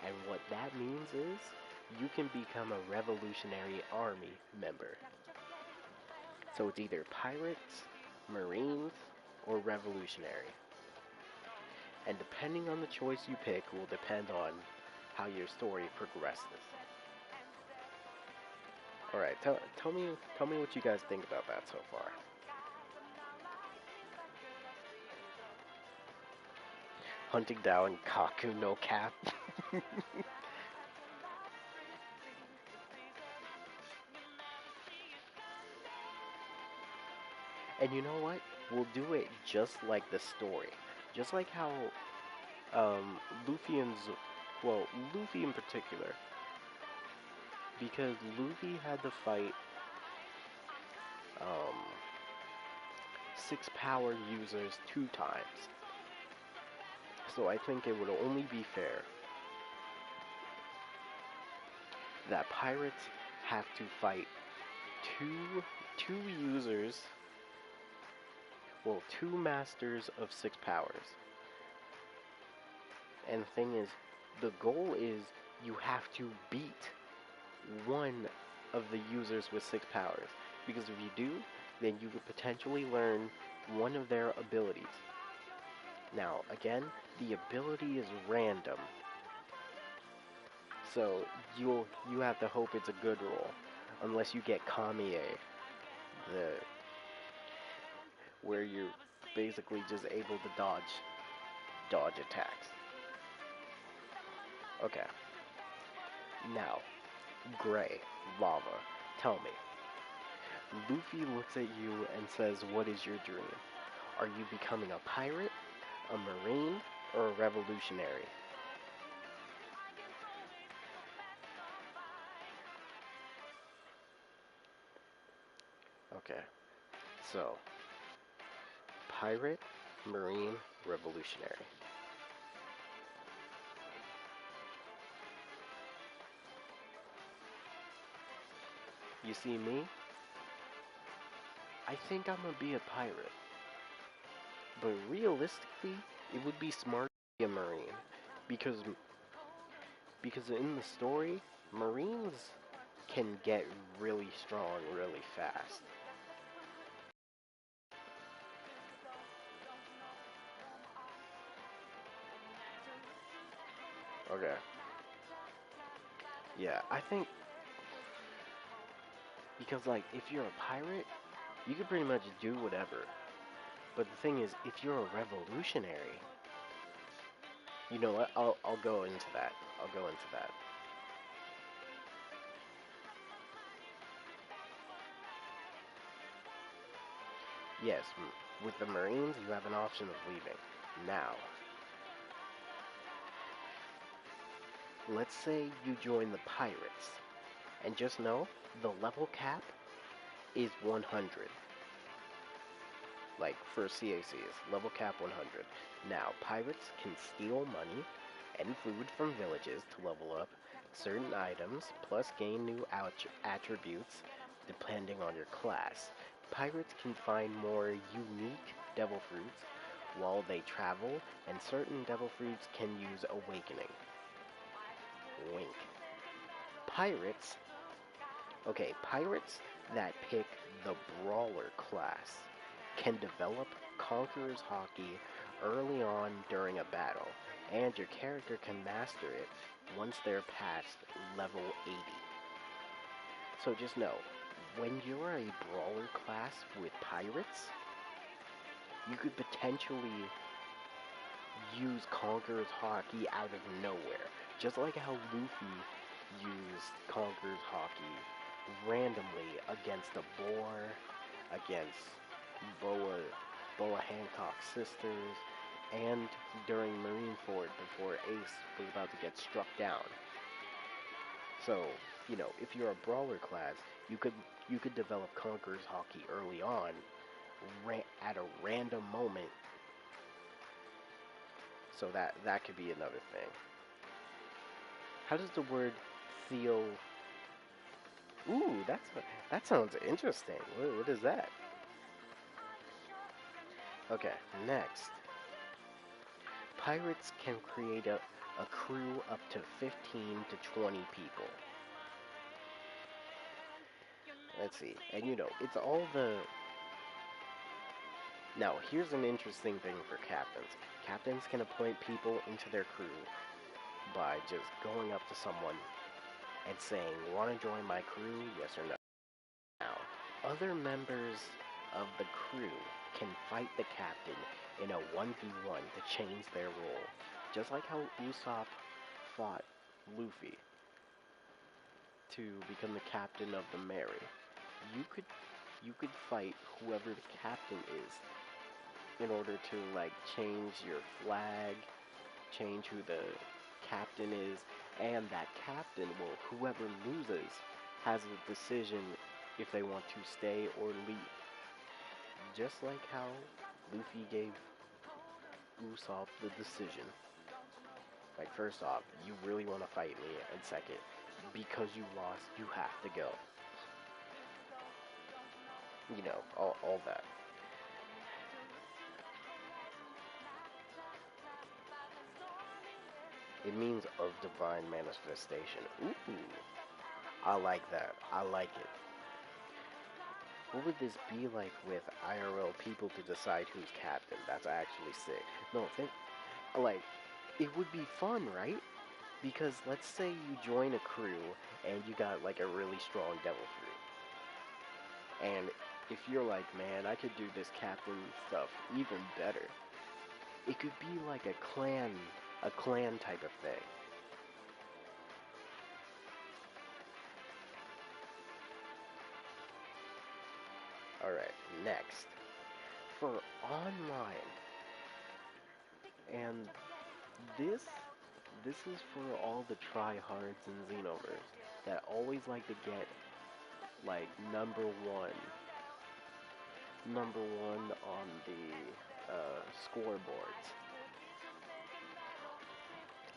And what that means is you can become a Revolutionary Army member. So it's either pirates, marines, or revolutionary. And depending on the choice you pick will depend on how your story progresses. Alright, tell me what you guys think about that so far. Hunting down Kaku no Cap. And you know what? We'll do it just like the story. Just like how Luffy and well, Luffy in particular, because Luffy had to fight um, six power users 2 times. So I think it would only be fair that pirates have to fight two users, well, two masters of six powers. And the thing is, the goal is you have to beat one of the users with six powers. Because if you do, then you could potentially learn one of their abilities. Now, again, the ability is random. So you have to hope it's a good roll. Unless you get Kamiye, the where you're basically just able to dodge attacks. Okay. Now, Gray, Lava, tell me. Luffy looks at you and says, "What is your dream? Are you becoming a pirate, a marine, or a revolutionary?" Okay. So, pirate, marine, revolutionary. You see me? I think I'm gonna be a pirate. But realistically, it would be smart to be a marine because in the story, marines can get really strong really fast. Okay. Yeah, I think because like if you're a pirate, you can pretty much do whatever. But the thing is, if you're a revolutionary, you know what? I'll go into that. I'll go into that. Yes, with the Marines, you have an option of leaving. Now, let's say you join the Pirates, and just know the level cap is 100. Like for CACs, level cap 100. Now, pirates can steal money and food from villages to level up certain items, plus gain new attributes depending on your class. Pirates can find more unique devil fruits while they travel, and certain devil fruits can use awakening. Wink. Pirates, okay, pirates that pick the brawler class can develop Conqueror's Hockey early on during a battle, and your character can master it once they're past level 80. So just know, when you're a brawler class with pirates, you could potentially use Conqueror's Hockey out of nowhere. Just like how Luffy used Conqueror's Hockey randomly against a boar, against Boa, Boa Hancock's sisters, and during Marineford before Ace was about to get struck down. So, if you're a brawler class, you could develop Conqueror's Hockey early on, at a random moment. So that could be another thing. How does the word Theo? Ooh, that sounds interesting. What is that? Okay, next. Pirates can create a crew up to 15 to 20 people. Let's see. And it's all the. Now, here's an interesting thing for captains. Captains can appoint people into their crew by just going up to someone and saying, "Want to join my crew? Yes or no?" Now, other members of the crew can fight the captain in a 1v1 to change their role, just like how Usopp fought Luffy to become the captain of the Mary. You could you could fight whoever the captain is in order to like change your flag, change who the captain is, and that captain will whoever loses has a decision if they want to stay or leave. Just like how Luffy gave Usopp the decision. Like, first off, you really want to fight me, and second, because you lost, you have to go. You know, all that. It means of divine manifestation. Ooh, I like that. I like it. What would this be like with IRL people to decide who's captain? That's actually sick. No, think, like, it would be fun, right? Because let's say you join a crew and you got like a really strong devil fruit. And if you're like, man, I could do this captain stuff even better. It could be like a clan type of thing. Alright, next. For online, and this this is for all the tryhards in Xenoverse that always like to get like number one on the scoreboards.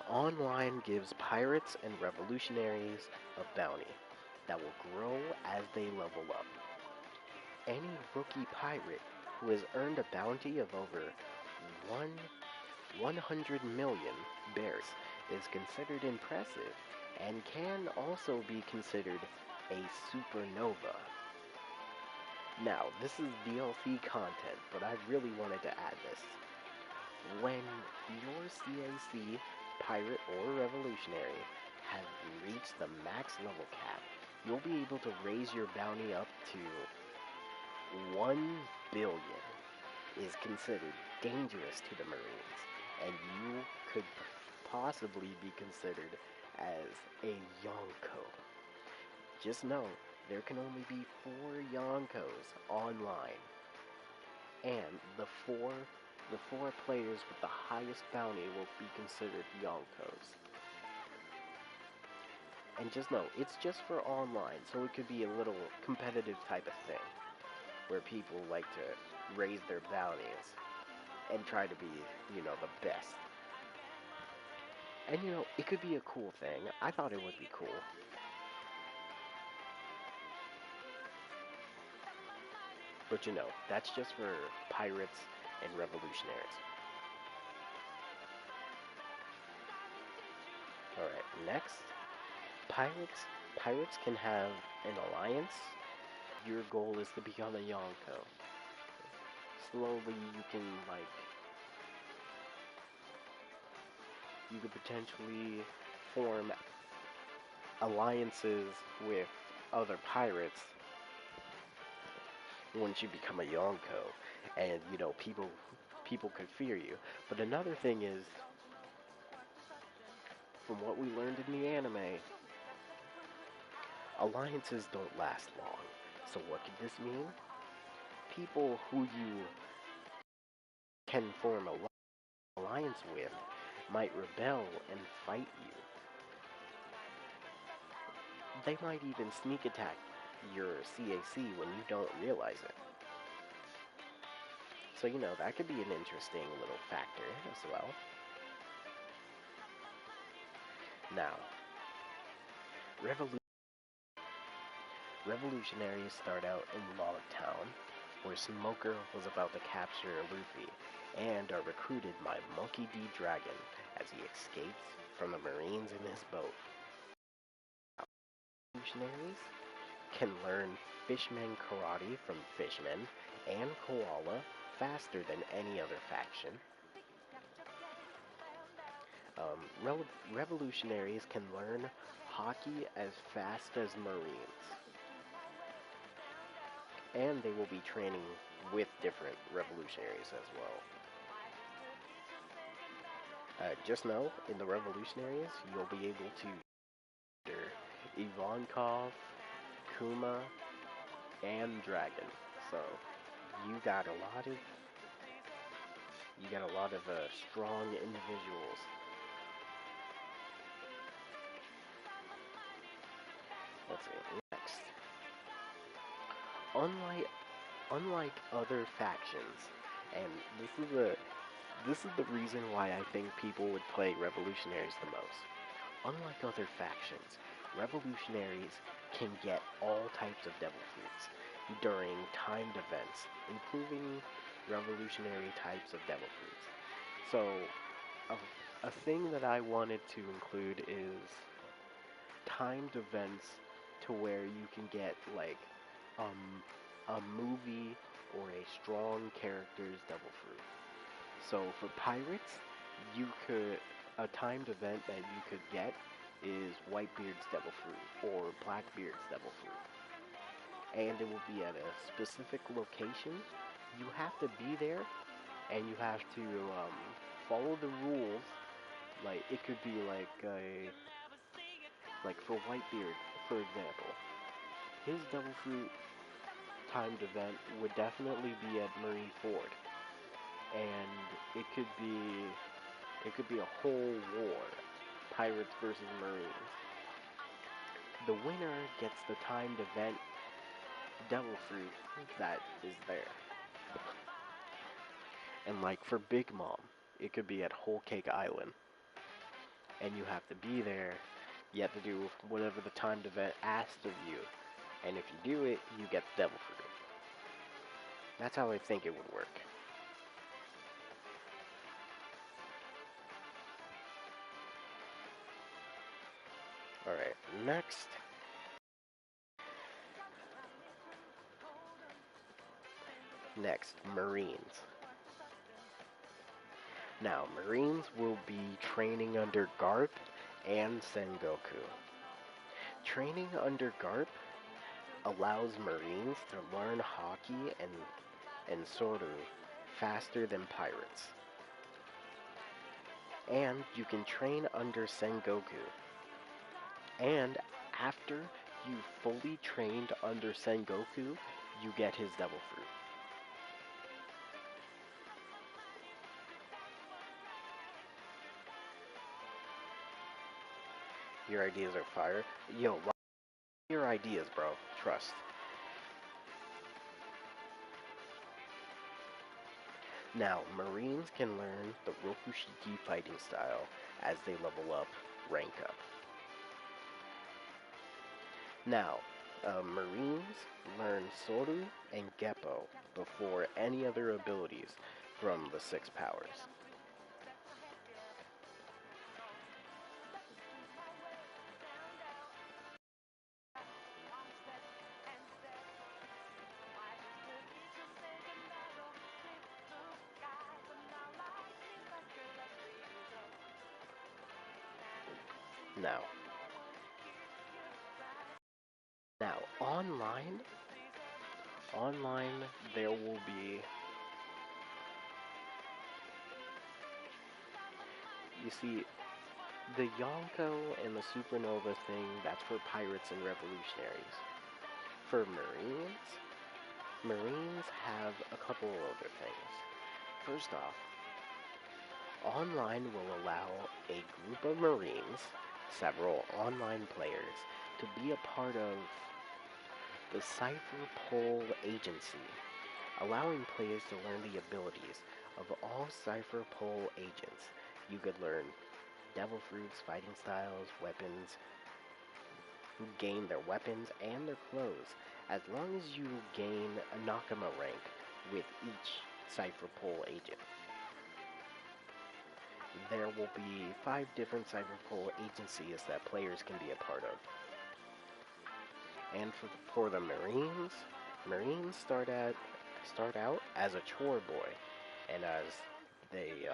Online gives pirates and revolutionaries a bounty that will grow as they level up. Any rookie pirate who has earned a bounty of over 100 million bears is considered impressive and can also be considered a supernova. Now, this is DLC content, but I really wanted to add this. When your CAC, pirate or revolutionary, has reached the max level cap, you'll be able to raise your bounty up to 1 billion. Is considered dangerous to the Marines, and you could possibly be considered as a Yonko. Just know, there can only be 4 Yonkos online, and the four players with the highest bounty will be considered Yonkos. And just know, it's just for online, so it could be a little competitive type of thing, where people like to raise their bounties and try to be, the best. And it could be a cool thing. I thought it would be cool. But that's just for pirates and revolutionaries. Alright, next. Pirates can have an alliance. Your goal is to become a Yonko. Slowly you could potentially form alliances with other pirates once you become a Yonko, and people could fear you. But another thing is, from what we learned in the anime, alliances don't last long. So what could this mean? People who you can form an alliance with might rebel and fight you. They might even sneak attack your CAC when you don't realize it. So, that could be an interesting little factor as well. Now, revolutionaries start out in Log Town, where Smoker was about to capture Luffy, and are recruited by Monkey D. Dragon as he escapes from the Marines in his boat. Revolutionaries can learn Fishman karate from Fishman and Koala faster than any other faction. Revolutionaries can learn hockey as fast as Marines. And they will be training with different revolutionaries as well. Just know, in the revolutionaries, you'll be able to enter Ivankov, Kuma, and dragon. So you got a lot of strong individuals. Let's see. Next, unlike other factions, and this is the reason why I think people would play revolutionaries the most. Unlike other factions, revolutionaries can get all types of devil fruits during timed events, including revolutionary types of devil fruits. So, a thing that I wanted to include is timed events to where you can get like a movie or a strong character's devil fruit. So for pirates, you could a timed event that you could get is Whitebeard's devil fruit or Blackbeard's devil fruit, and it will be at a specific location. You have to be there, and you have to follow the rules. Like it could be like for Whitebeard, for example, his devil fruit timed event would definitely be at Marine Ford, and it could be a whole war, pirates versus Marines. The winner gets the timed event devil fruit that is there. And like for Big Mom, it could be at Whole Cake Island, and you have to be there. You have to do whatever the timed event asks of you, and if you do it, you get the devil fruit. That's how I think it would work. Alright, next, Marines. Now, Marines will be training under Garp and Sengoku. Training under Garp allows Marines to learn Haki and Soru faster than pirates. And you can train under Sengoku. And after you fully trained under Sengoku, you get his devil fruit. Your ideas are fire. Yo, your ideas, bro. Trust. Now, Marines can learn the Rokushiki fighting style as they level up, rank up. Now, Marines learn Soru and Geppo before any other abilities from the 6 powers. Now, online there will be, you see, the Yonko and the Supernova thing, that's for pirates and revolutionaries. For Marines have a couple other things. First off, online will allow a group of Marines, several online players, to be a part of the Cipher Pole Agency, allowing players to learn the abilities of all Cipher Pole agents. You could learn devil fruits, fighting styles, weapons, gain their weapons and their clothes, as long as you gain a Nakama rank with each Cipher Pole agent. There will be 5 different Cipher Pole agencies that players can be a part of. And for the Marines start out as a chore boy, and as they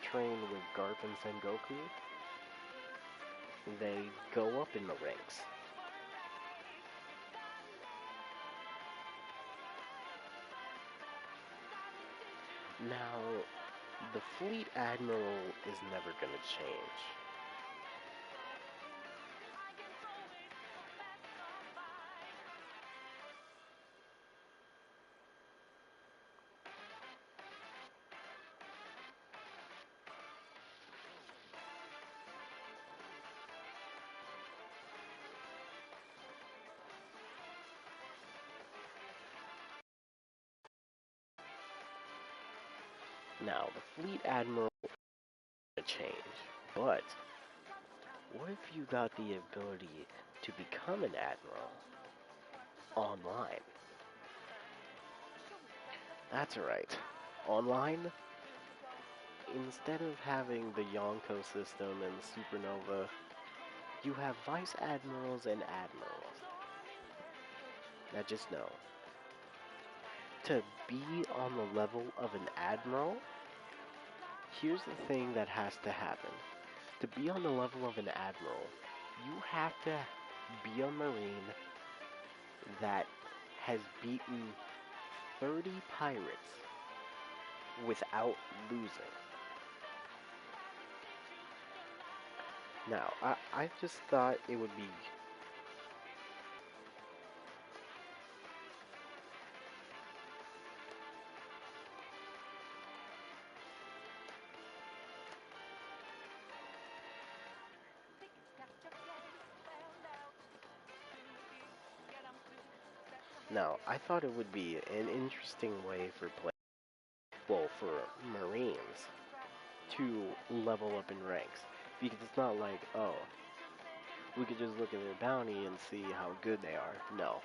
train with Garp and Sengoku, they go up in the ranks. Now, the Fleet Admiral is never gonna change. Now, the fleet admiral will change, but what if you got the ability to become an admiral online? That's right. Online, instead of having the Yonko system and Supernova, you have vice admirals and admirals. Now just know, to be on the level of an admiral, here's the thing that has to happen. To be on the level of an admiral, you have to be a marine that has beaten 30 pirates without losing. Now, I just thought it would be... Now, I thought it would be an interesting way for for Marines to level up in ranks. Because it's not like, oh, we could just look at their bounty and see how good they are. No.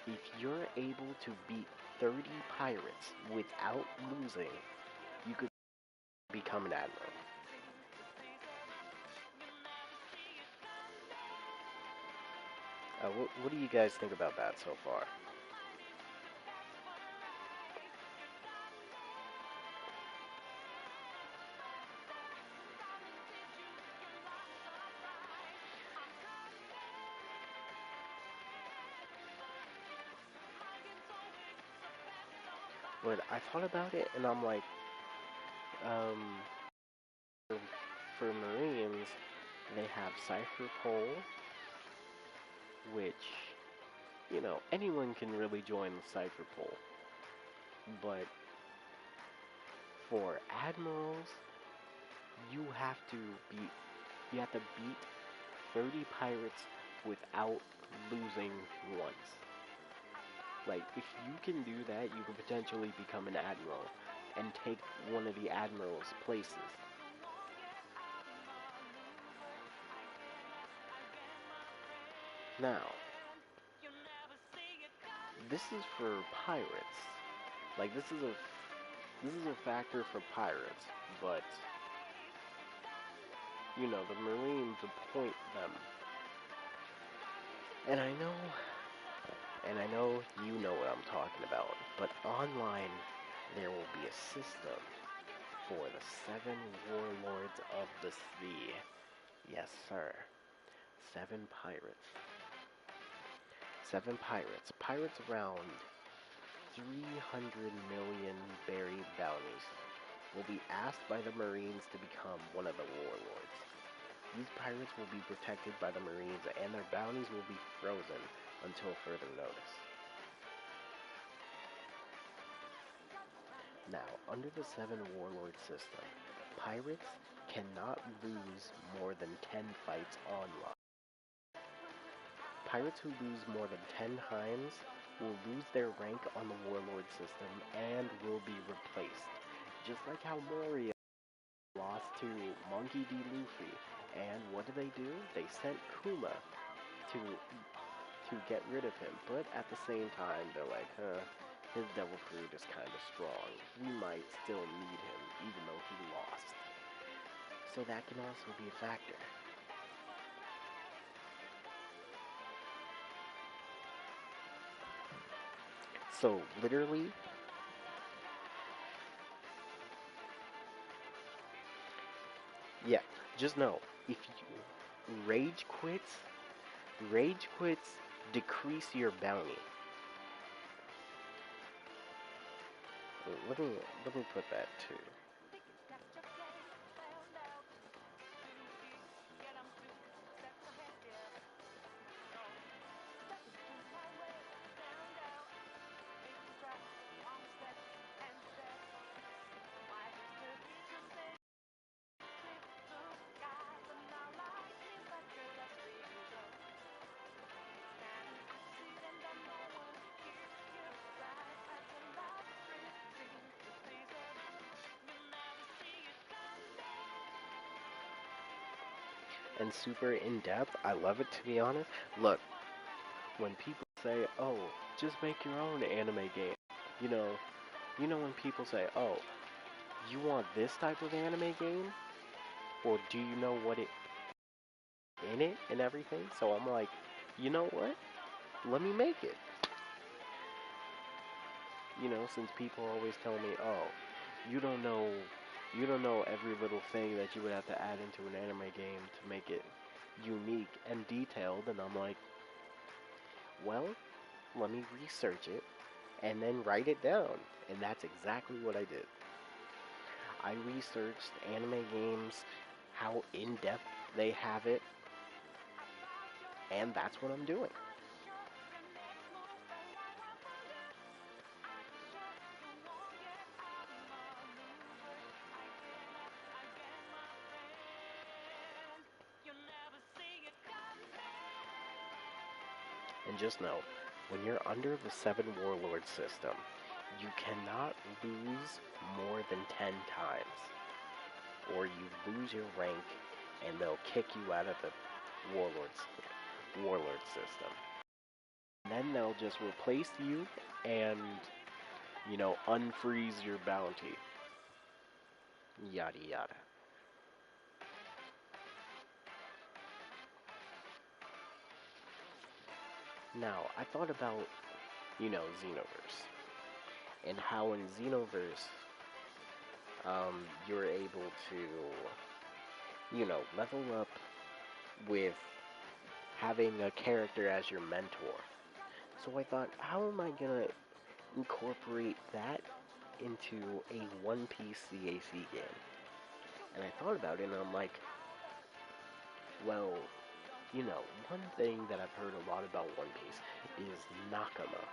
If you're able to beat 30 pirates without losing, you could become an admiral. What do you guys think about that so far? But I thought about it, and I'm like, um, for Marines, they have Cypher Pole, which, anyone can really join the Cypher Pole. But for Admirals, you have to beat, you have to beat 30 pirates without losing once. Like, if you can do that, you can potentially become an admiral and take one of the admiral's places. Now, this is for pirates. Like, this is a factor for pirates, but the Marines appoint them. And I know you know what I'm talking about, but online there will be a system for the 7 warlords of the sea. Yes, sir. 7 pirates. 7 pirates. Pirates around 300 million buried bounties will be asked by the Marines to become one of the warlords. These pirates will be protected by the Marines and their bounties will be frozen until further notice. Now, under the 7 warlord system, pirates cannot lose more than 10 fights online. Pirates who lose more than 10 times will lose their rank on the warlord system and will be replaced. Just like how Moria lost to Monkey D. Luffy. And what did they do? They sent Kuma to get rid of him. But at the same time, they're like, his devil fruit is kind of strong. We might still need him, even though he lost. So that can also be a factor. So, literally, yeah, just know, if you rage quits decrease your bounty. Let me put that too. and super in-depth. I love it, to be honest. Look, when people say, "Oh, just make your own anime game," you know, when people say, "Oh, you want this type of anime game, or do you know what it in it and everything?" So I'm like, you know what? Let me make it. Since people always tell me, "Oh, you don't know, every little thing that you would have to add into an anime game to make it unique and detailed," and I'm like, well, let me research it and then write it down. And that's exactly what I did. I researched anime games, how in depth they have it, and that's what I'm doing. And just know, when you're under the Seven Warlord system, you cannot lose more than 10 times, or you lose your rank and they'll kick you out of the warlord system. And then they'll just replace you and, unfreeze your bounty. Yada yada. Now, I thought about, Xenoverse, and how in Xenoverse, you're able to, level up with having a character as your mentor. So I thought, how am I gonna incorporate that into a One Piece CAC game? And I thought about it, and I'm like, well, one thing that I've heard a lot about One Piece is Nakama.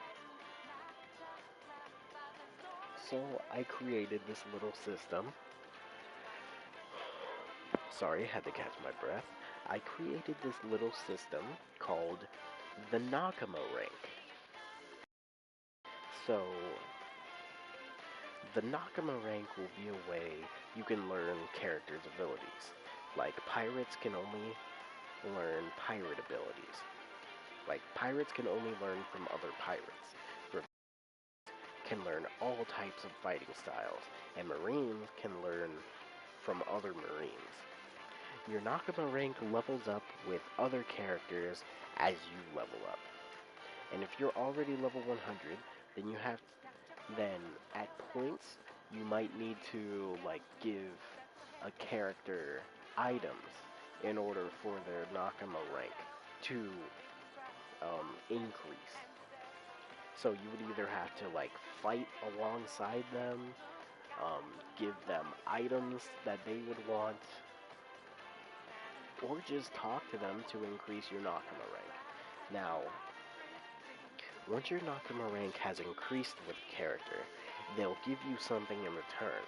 So I created this little system. Sorry, I had to catch my breath. I created this little system called the Nakama rank. So the Nakama rank will be a way you can learn characters' abilities. Like pirates can only learn pirate abilities. Like pirates can only learn from other pirates. Can learn all types of fighting styles, and Marines can learn from other Marines. Your Nakama rank levels up with other characters as you level up. And if you're already level 100, then then at points you might need to give a character items in order for their Nakama rank to increase. So you would either have to fight alongside them, um, give them items that they would want, or just talk to them to increase your Nakama rank. Now, once your Nakama rank has increased with a character, they'll give you something in return,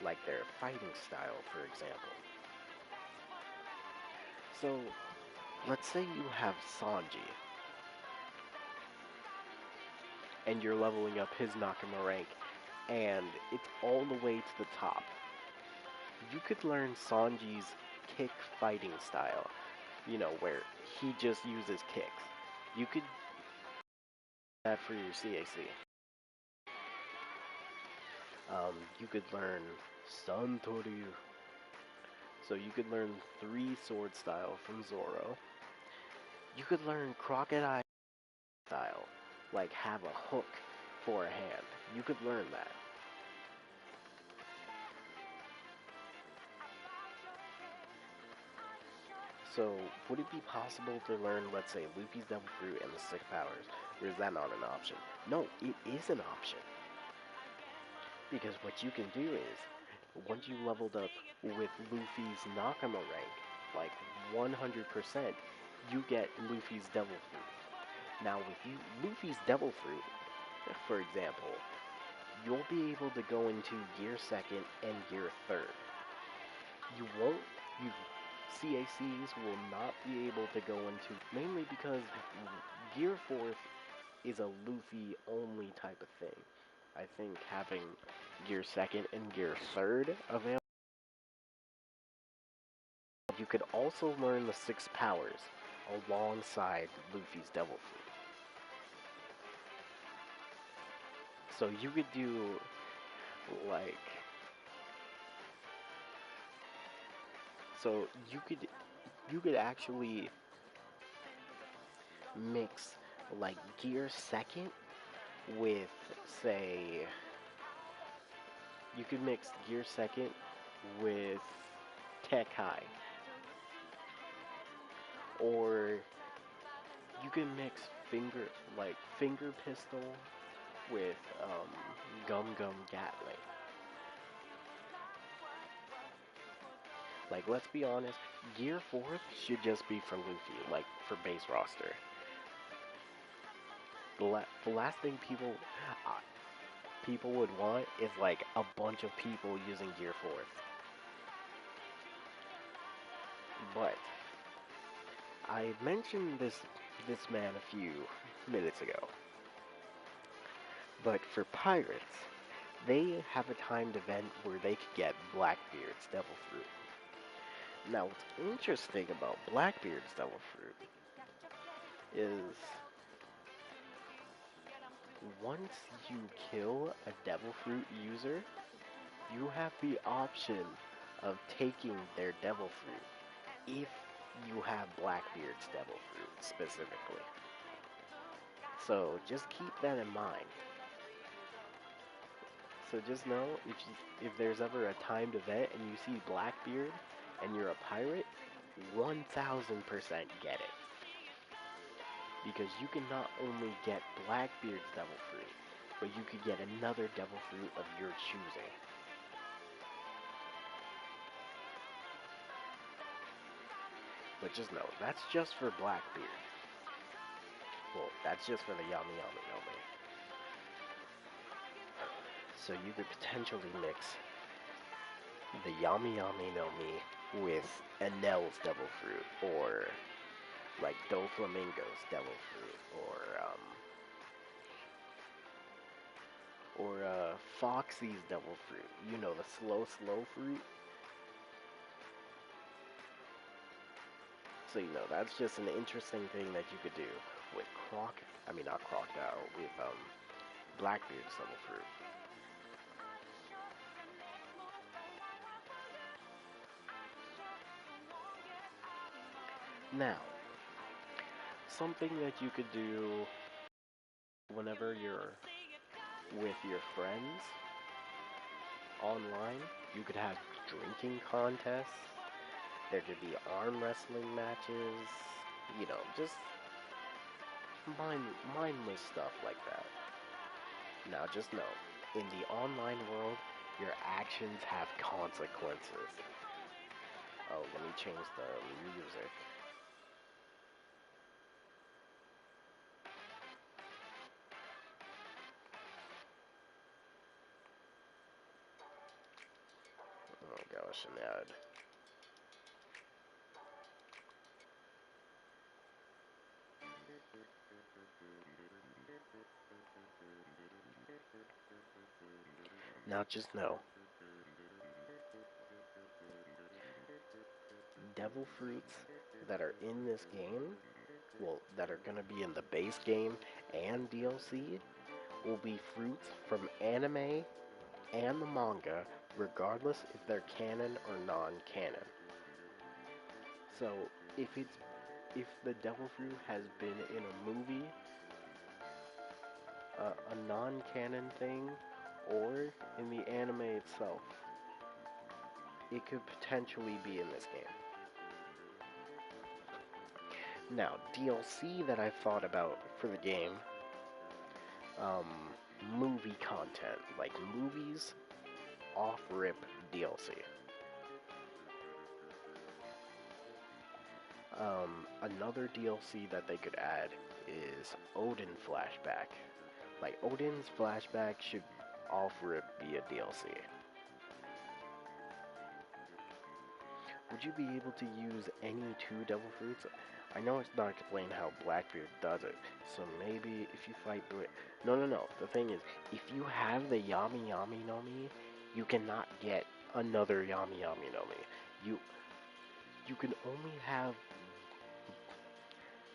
like their fighting style, for example. So, let's say you have Sanji, and you're leveling up his Nakama rank, and it's all the way to the top. You could learn Sanji's kick fighting style, where he just uses kicks. You could do that for your CAC. You could learn Santoryu. So you could learn 3 sword style from Zoro. You could learn crocodile style, like have a hook for a hand. You could learn that. So, would it be possible to learn, let's say, Luffy's Devil Fruit and the 6 powers? Or is that not an option? No, it is an option. Because what you can do is, once you leveled up with Luffy's Nakama rank, like 100%, you get Luffy's Devil Fruit. Now, with Luffy's Devil Fruit, for example, you'll be able to go into Gear 2nd and Gear 3rd. You won't, you CACs will not be able to go into, mainly because Gear 4th is a Luffy only type of thing. I think having Gear 2nd and Gear 3rd available you could also learn the 6 powers alongside Luffy's Devil Fruit. So you could do like so you could actually mix like Gear Second with say you could mix Gear Second with Tech High, or you can mix finger pistol with Gum Gum Gatling. Like, let's be honest, Gear 4th should just be for Luffy, like for base roster. The last thing uh, people would want is like a bunch of people using Gear 4th. But I mentioned this man a few minutes ago. But for pirates, they have a timed event where they could get Blackbeard's Devil Fruit. Now, what's interesting about Blackbeard's Devil Fruit is once you kill a Devil Fruit user, you have the option of taking their Devil Fruit if you have Blackbeard's Devil Fruit specifically. So just keep that in mind. So just know if there's ever a timed event and you see Blackbeard and you're a pirate, 1000% get it. Because you can not only get Blackbeard's Devil Fruit, but you could get another Devil Fruit of your choosing. But just know, that's just for Blackbeard. Well, that's just for the Yami Yami no Mi. So you could potentially mix the Yami Yami no Mi with Enel's Devil Fruit, or like Doflamingo's Devil Fruit, or Foxy's Devil Fruit. You know, the slow fruit. So you know, that's just an interesting thing that you could do with not Crocodile, with Blackbeard's Devil Fruit. Now, something that you could do whenever you're with your friends online, you could have drinking contests. There could be arm wrestling matches, you know, just mindless stuff like that. Now just know, in the online world, your actions have consequences. Oh, let me change the music. Oh gosh, an ad. Now just know, devil fruits that are in this game, well, that are gonna be in the base game and DLC, will be fruits from anime and the manga, regardless if they're canon or non-canon. So if the devil fruit has been in a movie, a non-canon thing, or in the anime itself, it could potentially be in this game. Now, DLC that I've thought about for the game, um, movie content, like movies off-rip DLC. Another DLC that they could add is Odin flashback. Like, Odin's flashback should off-rip be a DLC. Would you be able to use any 2 devil fruits? I know it's not explained how Blackbeard does it, so maybe if you fight No. The thing is, if you have the Yami Yami no Mi, you cannot get another Yami Yami no Mi. you can only have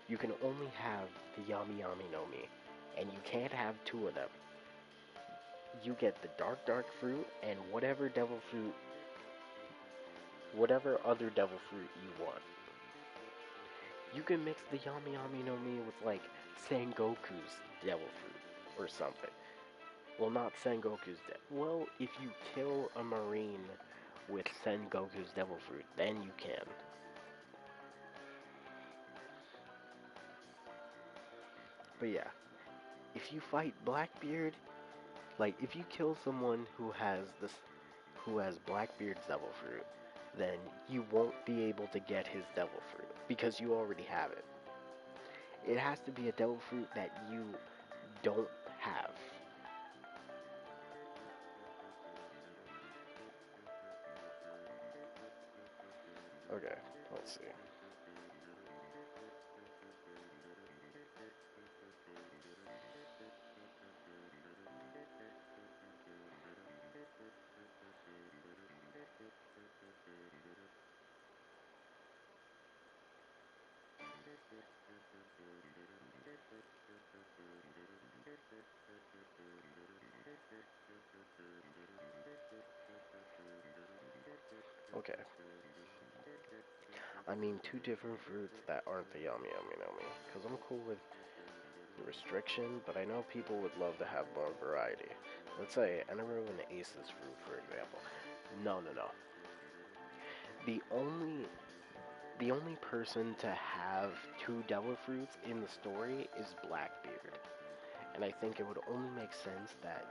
you can only have the Yami Yami no Mi, and you can't have two of them. You get the dark fruit and whatever other devil fruit you want. You can mix the Yami Yami no Mi with like Sengoku's devil fruit or something. Well, not Sengoku's well, if you kill a marine with Sengoku's devil fruit, then you can. But yeah, if you fight Blackbeard, like if you kill someone who has Blackbeard's devil fruit, then you won't be able to get his devil fruit because you already have it. It has to be a devil fruit that you don't have. Okay, let's see. Okay, I mean two different fruits that aren't the yummy yummy yummy. Because I'm cool with the restriction, but I know people would love to have more variety. Let's say Enero and Ace's fruit, for example. No. The only the only person to have two devil fruits in the story is Blackbeard. And I think it would only make sense that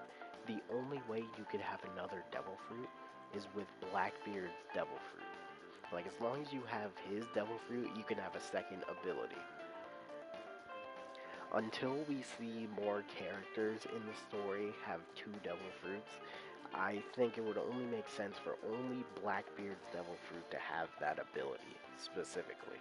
the only way you could have another devil fruit is with Blackbeard's devil fruit. Like, as long as you have his devil fruit, you can have a second ability. Until we see more characters in the story have two devil fruits, I think it would only make sense for only Blackbeard's devil fruit to have that ability, specifically.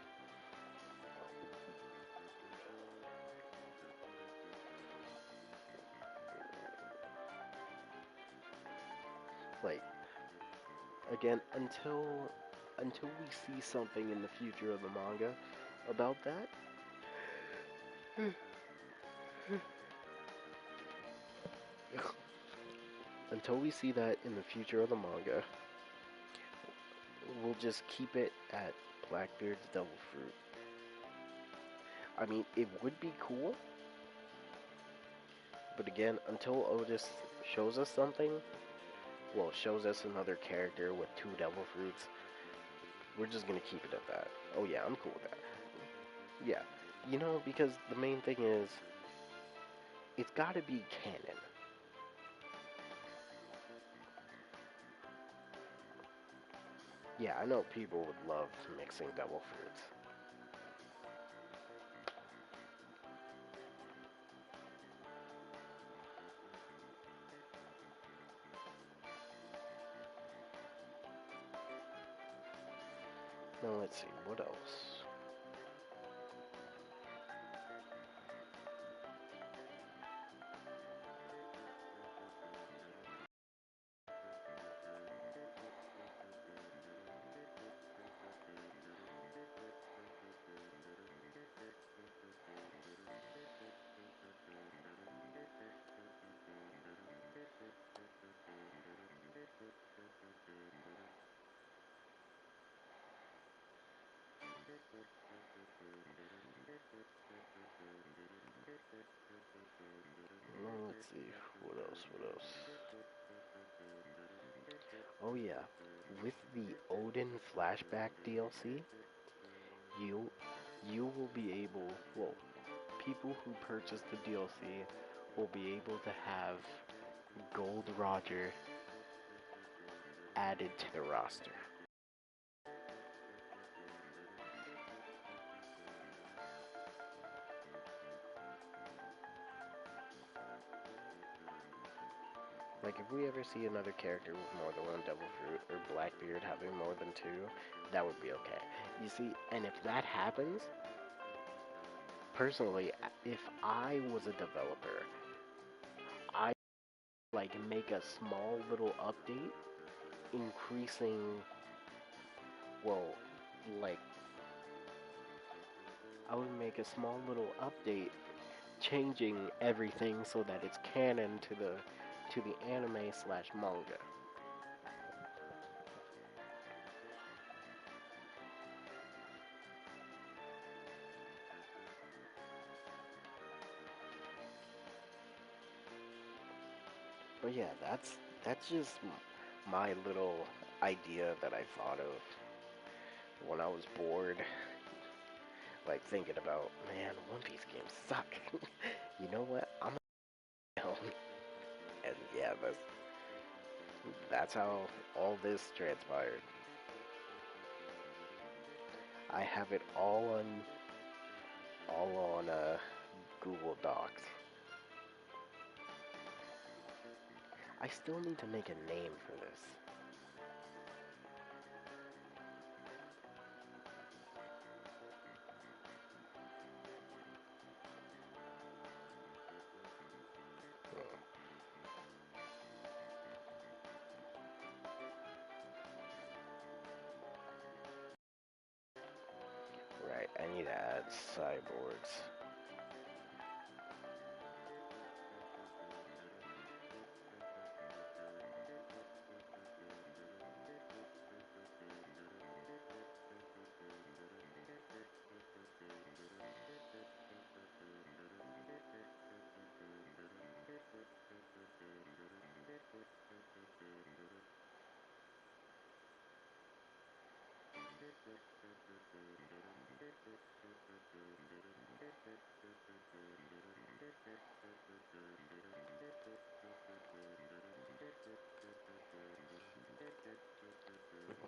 Like, again, until we see something in the future of the manga about that, until we see that in the future of the manga, we'll just keep it at Blackbeard's devil fruit. I mean, it would be cool, but again, until Otis shows us something, well, shows us another character with two devil fruits, we're just gonna keep it at that. Oh yeah, I'm cool with that. Yeah, because the main thing is, it's gotta be canon. Yeah, I know people would love mixing devil fruits. Now let's see, what else? Let's see, what else? Oh yeah, with the Odin flashback DLC, you you will be able, well, people who purchase the DLC will be able to have Gold Roger added to the roster. Like, if we ever see another character with more than one Devil Fruit, or Blackbeard having more than two, that would be okay. You see, and if that happens, personally, if I was a developer, I like make a small little update increasing, well, like I would make a small little update changing everything so that it's canon to the anime slash manga. But yeah, that's just my little idea that I thought of when I was bored, like thinking about, man, One Piece games suck. You know what? I'm down. And yeah, that's how all this transpired. I have it all on Google Docs. I still need to make a name for this. Right, I need to add cyborgs.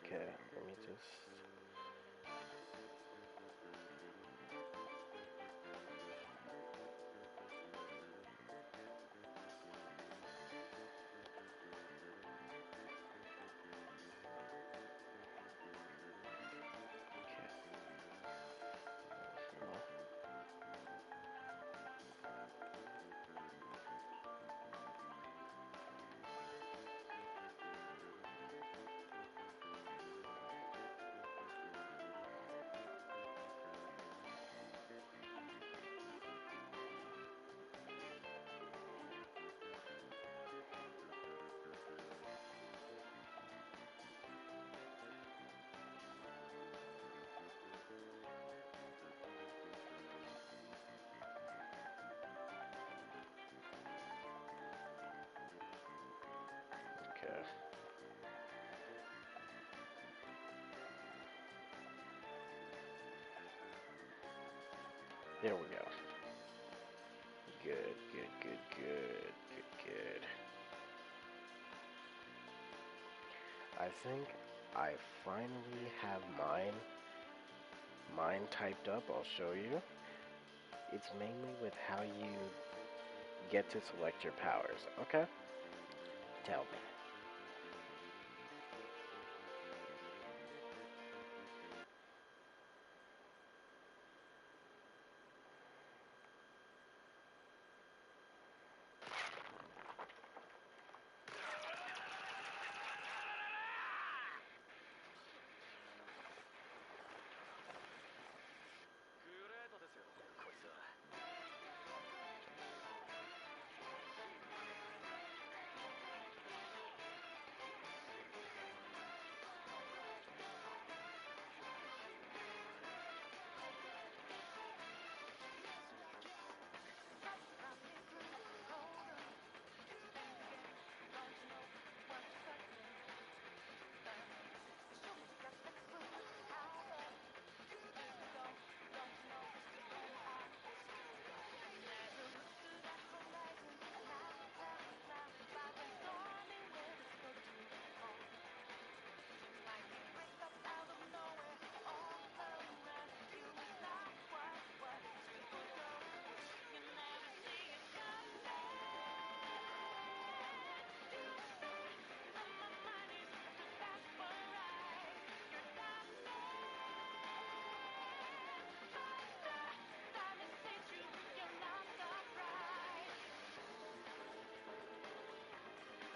Okay, let me just. Okay. Okay. There we go. Good, good, good, good, good, good. I think I finally have mine typed up. I'll show you. It's mainly with how you get to select your powers. Okay? Tell me.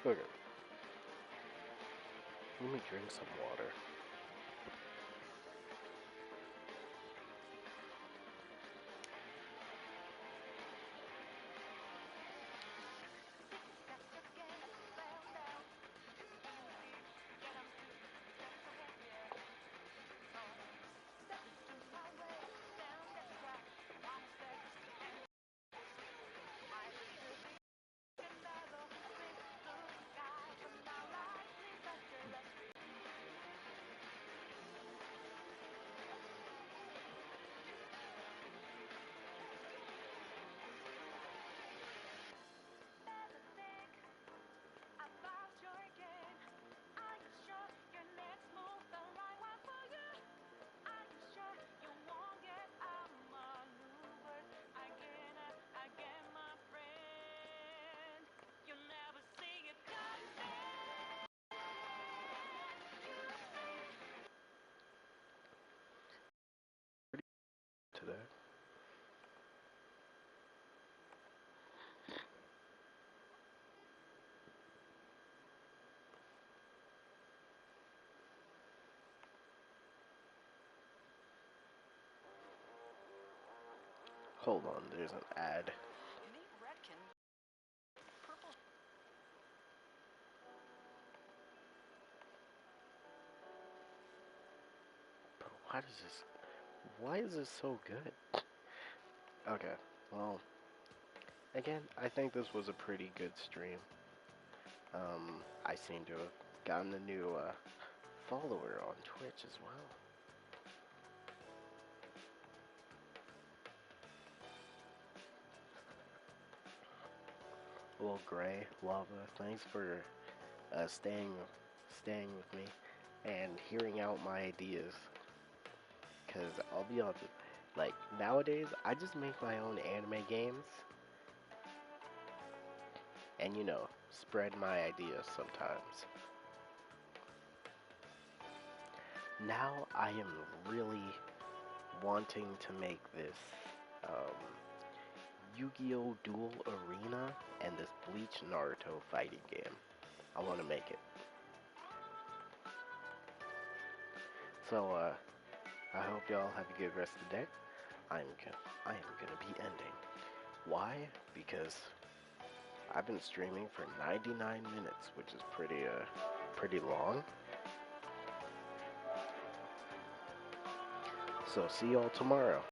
Okay. Let me drink some water. Hold on, there's an ad. Bro, why is this so good? Okay, well, again, I think this was a pretty good stream. I seem to have gotten a new follower on Twitch as well. Well, Gray, Lava, thanks for staying with me and hearing out my ideas. Cause I'll be honest, like nowadays, I just make my own anime games, and spread my ideas sometimes. Now I am really wanting to make this um, Yu-Gi-Oh! Duel Arena and this Bleach Naruto fighting game. I want to make it. So, I hope y'all have a good rest of the day. I am gonna be ending. Why? Because I've been streaming for 99 minutes, which is pretty long. So see y'all tomorrow.